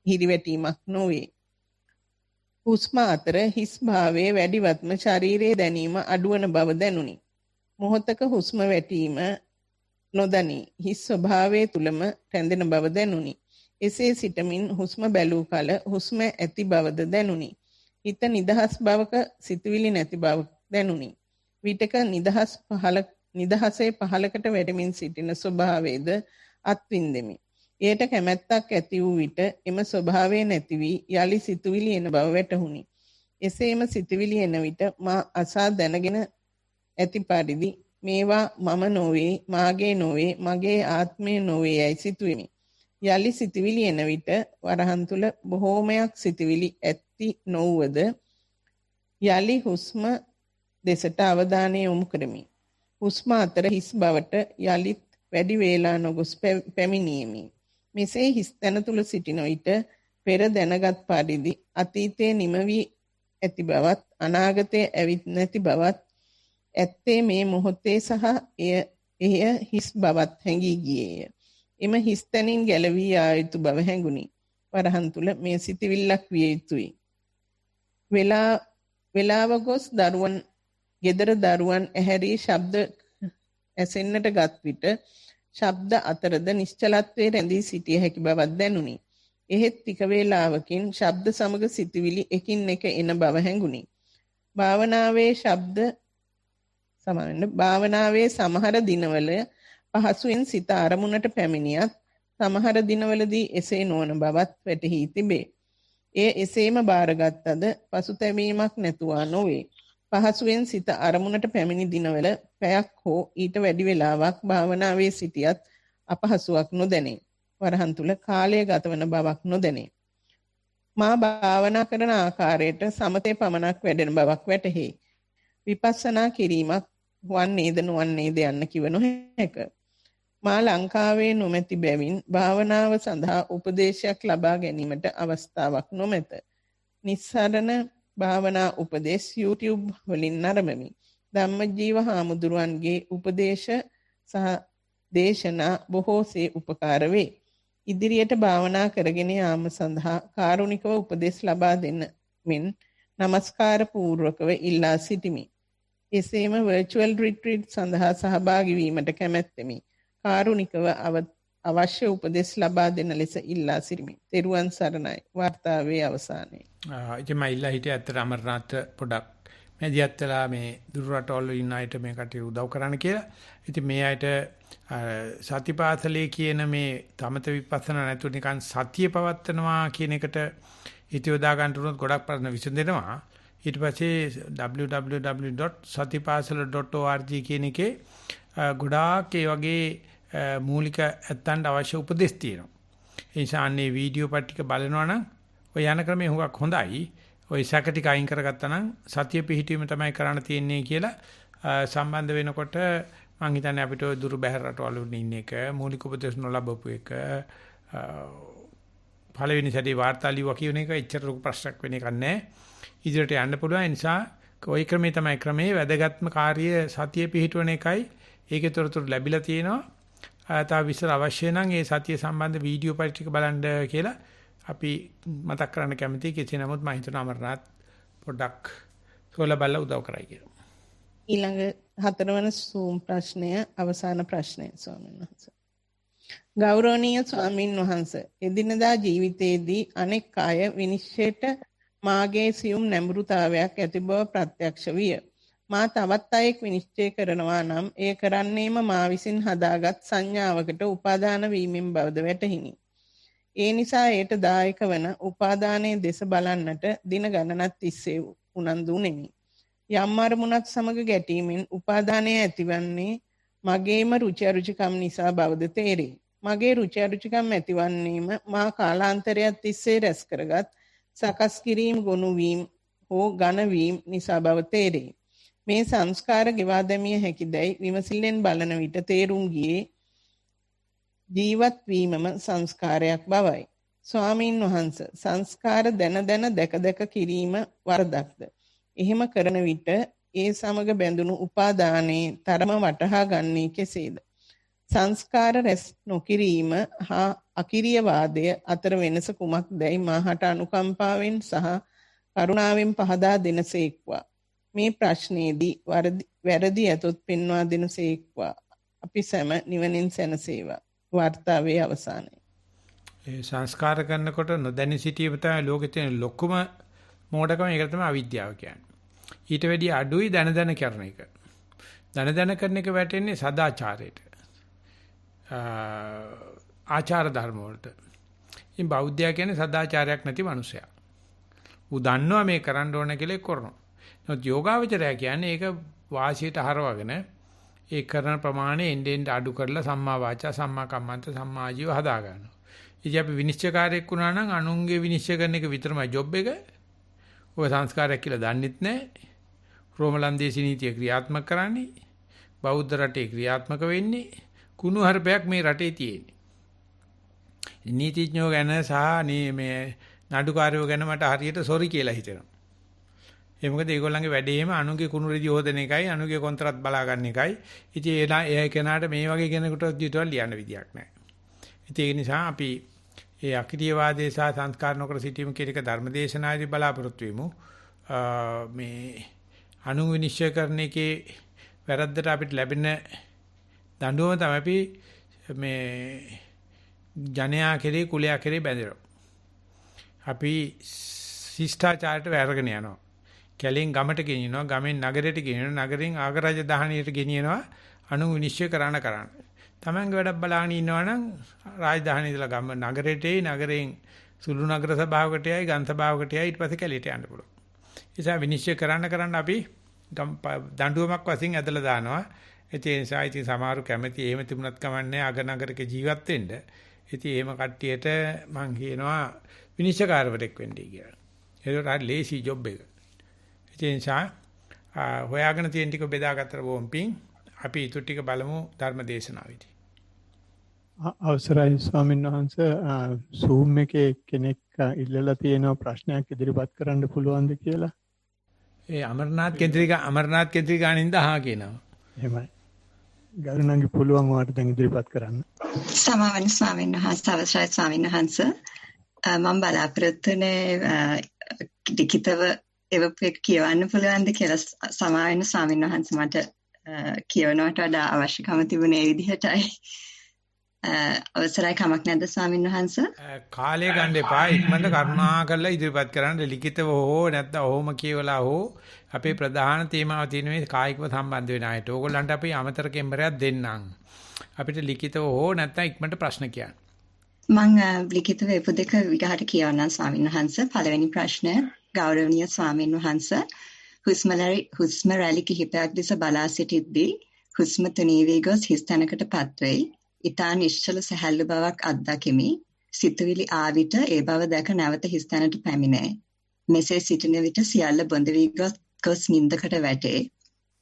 හිරිවැටීමක් නොවේ. හුස්ම අතර හිස් භාවයේ වැඩිවත්ම ශරීරයේ දැනීම අඩුවන බව දැනුනි. මොහොතක හුස්ම වැටීම නොදනි. හිස් ස්වභාවයේ තුලම රැඳෙන බව දැනුනි. එසේ සිටමින් හුස්ම බැලූ කල හුස්ම ඇති බවද දැනුනි. හිත නිදහස් බවක සිතුවිලි නැති බව දැනුනි. විටක නිදහසේ පහලකට වැටෙමින් සිටින ස්වභාවයේද අත්විඳෙමි. එයට කැමැත්තක් ඇති වූ විට එම ස්වභාවය නැති වී යලි සිතුවිලි එන බව වැටහුණි. එසේම සිතුවිලි එන විට මා අසා දැනගෙන ඇති පරිදි මේවා මම නොවේ, මාගේ නොවේ, මගේ ආත්මය නොවේ යයි සිතුවෙමි. යලි සිතුවිලි එන විට වරහන් තුල බොහෝමයක් සිතුවිලි ඇති නොවුවද යලි හුස්ම දෙසට අවධානය යොමු කරමි. හුස්ම අතර හිස් බවට යලිත් වැඩි වේලා නොගොස් පැමිණීමි. මෙසේ හිස් තැන තුල සිටින විට පෙර දැනගත් පරිදි අතීතයේ නිම වී ඇති බවත් අනාගතයේ ඇවිත් නැති බවත් ඇත්තේ මේ මොහොතේ සහ එය හිස් බවත් හැඟී ගියේය. එම හිස් තැනින් ගැලවී ආ යුතු බව හැඟුනි. වරහන් තුල මේ සිටිවිල්ලක් විය යුතුයි. වේලාව ගොස් ගෙදර දරුවන් ඇහැරී ශබ්ද ඇසෙන්නට ගත් විට ශබ්ද අතරද නිශ්චලත්වයේ රැඳී සිටිය හැකි බවක් දැනුනි. එහෙත් ටික වේලාවකින් ශබ්ද සමග සිතුවිලි එකින් එක එන බව හැඟුනි. භාවනාවේ සමහර දිනවල පහසුවෙන් සිත අරමුණට පැමිණියත් සමහර දිනවලදී එසේ නොවන බවත් වැටහි තිබේ. එය එසේම බාරගත්තද පසුතැවීමක් නැතුවා නොවේ. පහසුවෙන් සිත අරමුණට පැමිණි දිනවල පැයක් හෝ ඊට වැඩි වේලාවක් භාවනාවේ සිටියත් අපහසුාවක් නොදැනේ. වරහන් තුල කාලය ගතවන බවක් නොදැනේ. මා භාවනා කරන ආකාරයට සමතේ පමණක් වැඩෙන බවක් වැටහි. විපස්සනා කිරීමක් වන්නේද නොවන්නේද යන්න කිව නොහැක. මා ලංකාවේ නොමැති බැවින් භාවනාව සඳහා උපදේශයක් ලබා ගැනීමට අවස්ථාවක් නොමැත. නිස්සරණ භාවනා උපදේශ YouTube වලින් නරඹමි. ධම්මජීව හාමුදුරුවන්ගේ උපදේශ සහ දේශනා බොහෝසේ උපකාර වේ. ඉදිරියට භාවනා කරගෙන යාම සඳහා කාරුණිකව උපදෙස් ලබා දෙන්න මෙන් নমස්කාර පූර්වකව ඉල්ලා සිටිමි. එසේම virtual retreat සඳහා සහභාගී වීමට කැමැත්තෙමි. කාරුණිකව අවශ්‍ය උපදෙස් ලබා දෙන ලෙස ඉල්ලා සිටිමි. තෙරුවන් සරණයි. වාර්තාවේ අවසානයේ. ඉතින් මම ඉල්ලා හිටියේ ඇත්තට අමරනාත් පොඩක් මැදිහත්ලා මේ දුර රටවල ඉන්න අයට මේ කටේ උදව් කරන්න කියලා. ඉතින් මේ අයට සතිපාසලේ කියන මේ තමත විපස්සනා නැතුව නිකන් සතිය පවත්නවා කියන එකට හිතියොදා ගන්න උනොත් ගොඩක් ප්‍රශ්න විසඳෙනවා. ඊට පස්සේ www.satipasala.org කියන එකේ ගොඩාක් ඒ වගේ මූලික ඇත්තන්ට අවශ්‍ය උපදෙස් තියෙනවා. ඒ නිසා අන්නේ වීඩියෝ පට්ටික බලනවා නම් ඔය යන ක්‍රමය හුඟක් හොඳයි. ඔය සැක ටික අයින් කරගත්තා නම් සතිය පිහිටීම තමයි කරන්න තියෙන්නේ කියලා සම්බන්ධ වෙනකොට මම හිතන්නේ අපිට දුරු බැහැර රටවල ඉන්න එක මූලික උපදේශ නොලබපු එක පළවෙනි සැරේ වාර්තා ලියුවා කියන එක එච්චර ලොකු ප්‍රශ්නයක් වෙන එකක් නෑ. ඉදිරියට යන්න පුළුවන්. ඒ නිසා ওই ක්‍රමේ තමයි ක්‍රමේ වැදගත්ම කාර්ය සතිය පිහිටවන එකයි. ඒකේ තොරතුරු ලැබිලා තියෙනවා. තව විස්තර අවශ්‍ය නම් ඒ සතිය සම්බන්ධ වීඩියෝ පරිච්ඡේද බලන්න කියලා අපි මතක් කරන්න කැමතියි. කෙසේ නමුත් මම හිතනවා අමරනාත් පොඩ්ඩක් සෝලා බලලා උදව් කරයි කියලා. ඊළඟ හතරවන සූම් ප්‍රශ්නය අවසාන ප්‍රශ්නය ස්වාමීන් වහන්සේ. ගෞරවනීය ස්වාමින් වහන්සේ, එදිනදා ජීවිතයේදී අනෙක් අය විනිශ්චයට මාගේ සියුම් නැඹුරුතාවයක් ඇති බව ප්‍රත්‍යක්ෂ විය. මා තවත් අයෙක් විනිශ්චය කරනවා නම් එය කරන්නේම මා විසින් හදාගත් සංඥාවකට උපාදාන වීමෙන් බවද වැටහිණි. ඒ නිසා ඒට දායක වන උපාදානයේ දෙස බලන්නට දින ගණනක් තිස්සේ උනන්දු වෙමි. යම් අරමුණක් සමග ගැටීමෙන් උපාදානය ඇතිවන්නේ මගේම රුචි අරුචිකම් නිසා බවද තේරේ. මගේ රුචි අරුචිකම් ඇතිවන්නේම මා කාලාන්තරයක් තිස්සේ රැස් කරගත් සකස් කිරීම ගොනු වීම හෝ ඝන වීම නිසා බව තේරේ. මේ සංස්කාර ගෙවා දැමිය හැකිදයි විමසිල්ලෙන් බලන විට තේරුම් ගියේ ජීවත් වීමම සංස්කාරයක් බවයි. ස්වාමීන් වහන්සේ, සංස්කාර දැන දැක කිරීම වරදක්ද? එහෙම කරන විට ඒ සමග බැඳුණු උපාදානයේ තරම වටහා ගන්නේ කෙසේද? සංස්කාර රැස් නොකිරීම හා අකිරිය වාදය අතර වෙනස කුමක්දයි මාහට අනුකම්පාවෙන් සහ කරුණාවෙන් පහදා දෙනසේක්වා. මේ ප්‍රශ්නයේදී වැරදි ඇතොත් පෙන්වා දෙනසේක්වා. අපි සැම නිවනින් සැනසේවා. වාර්තාවේ අවසානයේ. ඒ සංස්කාර කරනකොට නොදැනී සිටීම තමයි ලෝකේ තියෙන ලොකුම මෝඩකම. ඒක තමයි අවිද්‍යාව කියන්නේ. ඊට වැඩිය අඩුයි දැන කරන එක. දැන කරන එක වැටෙන්නේ සදාචාරයට. ආචාර ධර්ම වලට. ඉතින් බෞද්ධයා කියන්නේ සදාචාරයක් නැති මිනිසයා. ඌ දන්නවා මේ කරන්න ඕන කියලා කරනවා. නමුත් යෝගාවචරය කියන්නේ ඒක වාසියට හරවගෙන ඒ කරන ප්‍රමාණය එන්න අඩු කරලා සම්මා වාචා සම්මා කම්මන්ත සම්මා ආජීව හදා ගන්නවා. ඉතින් අපි විනිශ්චයකාරයෙක් වුණා නම් අනුන්ගේ විනිශ්චය කරන එක විතරමයි ජොබ් එක. ඔය සංස්කාරයක් කියලා දන්නෙත් නැහැ. රෝමලන්දේසි නීතිය ක්‍රියාත්මක කරන්නේ බෞද්ධ රටේ ක්‍රියාත්මක වෙන්නේ කුණු හර්පයක් මේ රටේ තියෙන්නේ. නීතිඥයෝ ගැන සහ මේ නඩුකාරයෝ ගැන මට හරියට සොරි කියලා හිතෙනවා. ඒ මොකද ඒගොල්ලන්ගේ වැඩේම අනුගේ කුණු රෙදි හොදන එකයි අනුගේ කොන්ත්‍රාත් බලා ගන්න එකයි. ඉතින් ඒ කෙනාට මේ වගේ කෙනෙකුට ජීවිතවල ලියන්න විදියක් නැහැ. ඉතින් ඒ නිසා අපි ඒ අක්‍රීයවාදයේ සහ සංස්කාර නොකර සිටීම කියන එක ධර්මදේශනාදී බලාපොරොත්තු වෙමු. මේ අනු විනිශ්චය කරන එකේ වැරද්දට අපිට ලැබෙන දඬුවම තමයි අපි මේ ජනයා කෙරේ කුලයා කෙරේ බැඳෙනවා. අපි ශිෂ්ටාචාරයට වැරගෙන යනවා. කැලෙන් ගමට ගෙනියනවා, ගමෙන් නගරයට ගෙනියනවා, නගරෙන් ආගරජ දහනියට ගෙනියනවා, අනු විනිශ්චය කරන්න. තමන්ගේ වැඩක් බලාගෙන ඉන්නවනම් රාජධානිය ඉඳලා ගම නගරයටයි, නගරෙන් සුළු නගර සභාවකට යයි, ගම් සභාවකට යයි, ඊට පස්සේ කැලේට යන්න පුළුවන්. ඒ නිසා විනිශ්චය කරන්න අපි දඬුවමක් වශයෙන් ඇදලා දානවා. ඒ නිසා ඉතින් සමහරු කැමති එහෙම තිබුණත් කමන්නේ අගනගරක ජීවත් වෙන්න. ඉතින් එහෙම කට්ටියට මම කියනවා විනිශ්චයකාරවරයෙක් වෙන්නයි කියලා. ඒකට හරි ලේසි ජොබ් එක. ඒ නිසා හොයාගෙන තියෙන ටික බෙදාගත්තට බොම් පිං අපි ඊටු ටික බලමු ධර්ම දේශනාවේදී. අවසරයි ස්වාමීන් වහන්සේ Zoom එකේ කෙනෙක් ඉල්ලලා තියෙන ප්‍රශ්නයක් ඉදිරිපත් කරන්න පුළුවන්ද කියලා. ඒ අමරනාත් කේන්ද්‍රික ගානින්ද අහා කියනවා. එහෙමයි. ගරුණාගේ පුළුවන් වාට දැන් ඉදිරිපත් කරන්න. සමාවෙන් ස්වාමීන් වහන්සේ අවසරයි ස්වාමීන් වහන්සේ මම බලාපොරොත්තු වෙන්නේ ලිඛිතව එවපෙක් කියවන්න පුළුවන්ද කියලා සමාවෙන් ස්වාමීන් වහන්සේ මට කියවනවට වඩා අවශ්‍යකම තිබුණේ ඒ විදිහටයි. අවසරයි කමක් නැද්ද ස්වාමීන් වහන්සේ? කාලය ගන්න එපා. ඉක්මනට කරුණා කරලා ඉදිරිපත් කරන්න. ලිඛිතව හෝ නැත්නම් ඔහොම කියවලා හෝ අපේ ප්‍රධාන තේමාව තියෙන මේ කායිකව සම්බන්ධ වෙන අයට. ඕගොල්ලන්ට අපි අමතර කෙම්බරයක් දෙන්නම්. අපිට ලිඛිතව හෝ නැත්නම් ඉක්මනට ප්‍රශ්න කියන්න. මම ලිඛිතව දෙක විගහට කියවන්නම් ස්වාමීන් වහන්සේ. පළවෙනි ප්‍රශ්නය ගෞරවනීය ස්වාමීන් වහන්සේ හුස්ම රැලි කිහිපයක් දෙස බලා සිටිද්දී හුස්ම තුනී වී ගොස් හිස් තැනකටපත් වෙයි. ඊතා නිශ්චල සැහැල්ලු බවක් අත්දැකීමි. සිතුවිලි ආවිත ඒ බව දැක නැවත හිස් තැනට පැමිණේ. මෙසේ සිටින විට සියල්ල බොඳ වී ගොස් නින්දකට වැටේ.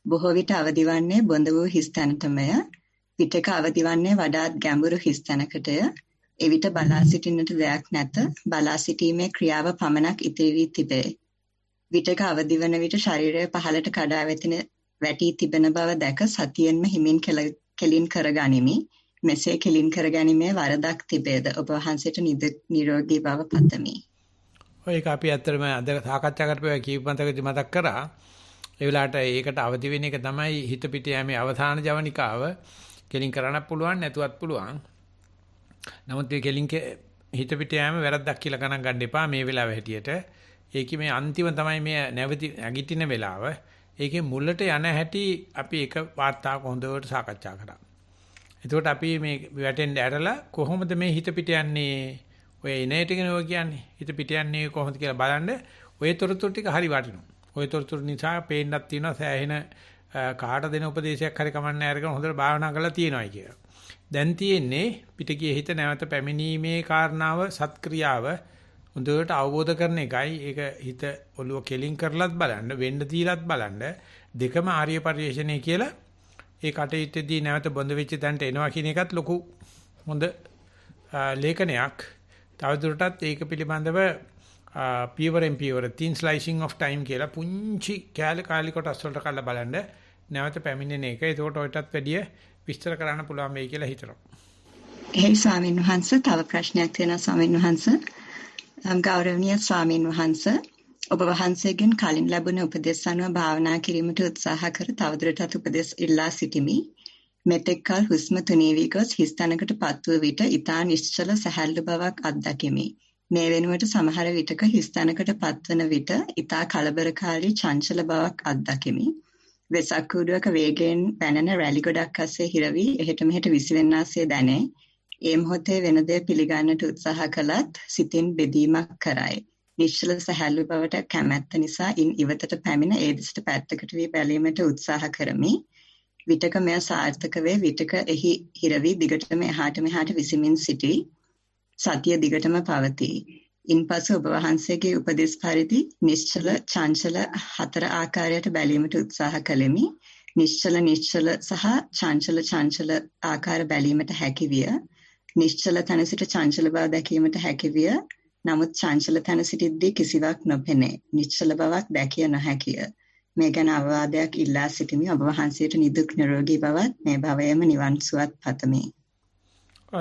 බොහෝ විට අවදිවන්නේ බොඳ වූ හිස් තැනටමය. විටක අවදිවන්නේ වඩාත් ගැඹුරු හිස් තැනකටය. එවිට බලා සිටින්නට දෙයක් නැත. බලා සිටීමේ ක්‍රියාව පමණක් ඉතිරි වී තිබේ. විටක අවදිවන විට ශරීරය පහළට කඩා වැටී තිබෙන බව දැක සතියෙන්ම හිමින් කෙලින් කරගනිමි. මෙසේ කෙලින් කරගැනීමේ වරදක් තිබේද? ඔබ වහන්සේට නිරෝගී බව පතමි. ඔය එක අපි ඇත්තටම අද සාකච්ඡා කරපුවා කීපමතකදී මතක් කරා. ඒ වෙලාවට ඒකට අවදි වෙන එක තමයි හිත පිට යෑමේ අවසාන ජවනිකාව. කෙලින් කරන්න පුළුවන් නැතුවත් පුළුවන්. නමුත් මේ කෙලින් හිත පිට යෑම වැරද්දක් කියලා ගණන් ගන්න එපා මේ වෙලාවේ හැටියට. ඒකේ මේ අන්තිම තමයි මේ නැවති නැගිටින වෙලාව. ඒකේ මුලට යන හැටි අපි එක වාර්තාවක හොඳට සාකච්ඡා කරා. එතකොට අපි මේ වැටෙන්න ඇරලා කොහොමද මේ හිත පිට යන්නේ? ඔය එනේට කෙනෝ කියන්නේ හිත පිට යන්නේ කොහොමද කියලා බලන්න. ඔය තොරතුරු ටික හරි වටිනවා. ඔය තොරතුරු නිසා පේන්නක් තියෙනවා සෑහෙන කාට දෙන උපදේශයක් හරි කමන්නේ අරගෙන හොඳට භාවනා කරලා තියෙනවායි කියලා. දැන් තියෙන්නේ පිටගියේ හිත නැවත පැමිණීමේ කාරණාව සත්ක්‍රියාව හොඳට අවබෝධ කරන එකයි. ඒක හිත ඔළුව කෙලින් කරලත් බලන්න, වෙන්න දීලත් බලන්න. දෙකම ආර්ය පරිශ්‍රණය කියලා ඒ කටයුත්තේදී නැවත බොඳ වෙච්ච තැනට එනවා කියන එකත් ලොකු හොඳ ලේඛනයක්. තවදුරටත් ඒක පිළිබඳව පියවරෙන් පියවර thin slicing of time කියලා පුංචි කාලි කොටස් වලට කඩලා බලන්න නැවත පැමිණෙන එක. ඒකට ඔයටත් වැඩිය විස්තර කරන්න පුළුවන් වෙයි කියලා හිතනවා. එහෙයි ස්වාමීන් වහන්සේ තව ප්‍රශ්නයක් තියෙනවා ස්වාමීන් වහන්සේ. ගෞරවනීය ස්වාමීන් වහන්සේ ඔබ වහන්සේගෙන් කලින් ලැබුණ උපදෙස් අනුව භාවනා කිරීමට උත්සාහ කර තවදුරටත් උපදෙස් ඉල්ලා සිටිමි. මෙතෙක් කල හුස්ම තුනී වී ගොස් හිස් තැනකට පත්වූ විට ඊතා නිශ්චල සැහැල්ලු බවක් අත්දැකීමි. මේ වෙනුවට සමහර විටක හිස් තැනකට පත්වන විට ඊතා කලබලකාරී චංචල බවක් අත්දැකීමි. වෙසක් කූඩුවක වේගයෙන් පැනන රැලි ගොඩක් අස්සේ හිර වී එහෙට මෙහෙට විසිවෙන්නාසේ දැනේ. ඒ මොහොතේ වෙන දේ පිළිගන්නට උත්සාහ කළත් සිතින් බෙදීමක් කරයි. නිශ්චල සැහැල්ලු බවට කැමැත්ත නිසා ඉන් ඉවතට පැමිණ ඒ දෙසට පැත්තකට වී බැලීමට උත්සාහ කරමි. විටක මෙය සාර්ථක වේ, විටක එහි හිර වී දිගටම එහාට මෙහාට විසිමින් සිටී. සතිය දිගටම පවතී. ඉන්පසු ඔබ වහන්සේගේ උපදෙස් පරිදි නිශ්චල චංචල හතර ආකාරයට බැලීමට උත්සාහ කළෙමි. නිශ්චල සහ චංචල ආකාර බැලීමට හැකි විය. නිශ්චල තන සිට චංචල බව දැකීමට හැකි විය. නමුත් චංචල තන සිටිද්දී කිසිවක් නොපෙනේ. නිශ්චල බවක් දැකිය නොහැකිය. මේ ගැන අවවාදයක් ඉල්ලා සිටිමි. ඔබ වහන්සේට නිදුක් නිරෝගී බවත් මේ භවයේම නිවන් සුවත් පතමි.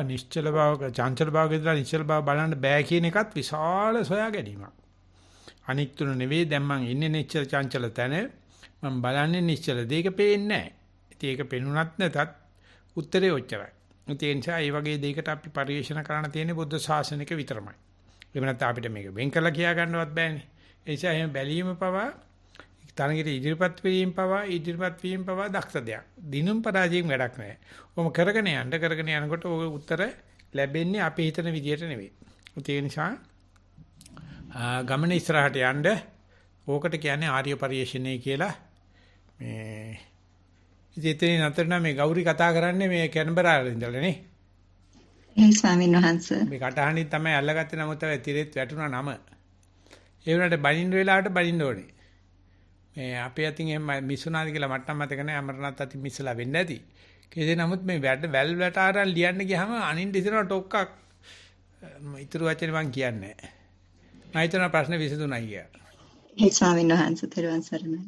නිශ්චල බව චංචල බව කියලා නිශ්චල බව බලන්න බෑ කියන එකත් විශාල සොයා ගැනීමක්. අනික් තුන නෙවෙයි දැන් මං ඉන්නේ නිශ්චල චංචල තැන. මම බලන්නේ නිශ්චල දෙයක පේන්නේ නැහැ. ඉතින් ඒක පෙනුනත් නැතත් උත්තරේ ඔච්චරයි. ඒ නිසා මේ වගේ දෙයකට අපි පරිශන කරන්න තියෙන්නේ බුද්ධ ශාසනික විතරමයි. එහෙම නැත්නම් අපිට මේක වෙන් කළා කියා ගන්නවත් බෑනේ. ඒ නිසා එහෙම බැලීම පවා තරගෙට ඉදිරිපත් වීම පවා දක්ෂ දෙයක්. දිනුම් පරාජයෙන් වැඩක් නැහැ. ඔහොම කරගෙන යනකොට ඔය උත්තර ලැබෙන්නේ අපි හිතන විදියට නෙවෙයි. ඒ නිසා ගමන ඉස්සරහට යන්න ඕකට කියන්නේ ආර්ය පරිශ්‍රණය කියලා. මේ ඉතින් නතරන මේ ගෞරි කතා කරන්නේ මේ කැන්බරාවල ඉඳලා නේ. ඒ ස්වාමීන් වහන්සේ. මේ කටහඬින් තමයි අල්ලගත්තේ නමුත් අය තිරෙත් වැටුණා නම. ඒ වුණාට බනින්න වෙලාවට බනින්න ඕනේ. මේ අපේ අතින් එහෙම මිසුනාද කියලා මට නම් මතක නැහැ. අමරණත් අතින් මිසලා වෙන්න ඇති. කෙසේ නමුත් මේ වැල් වැට ආරන් ලියන්න ගියාම අනින් දිසන ටොක්කක් ඉතුරු වචනේ මම කියන්නේ නැහැ. මම හිතන ප්‍රශ්න විසඳුණා කියලා. ඒ ස්වාමීන් වහන්සේ තෙරුවන් සරණයි.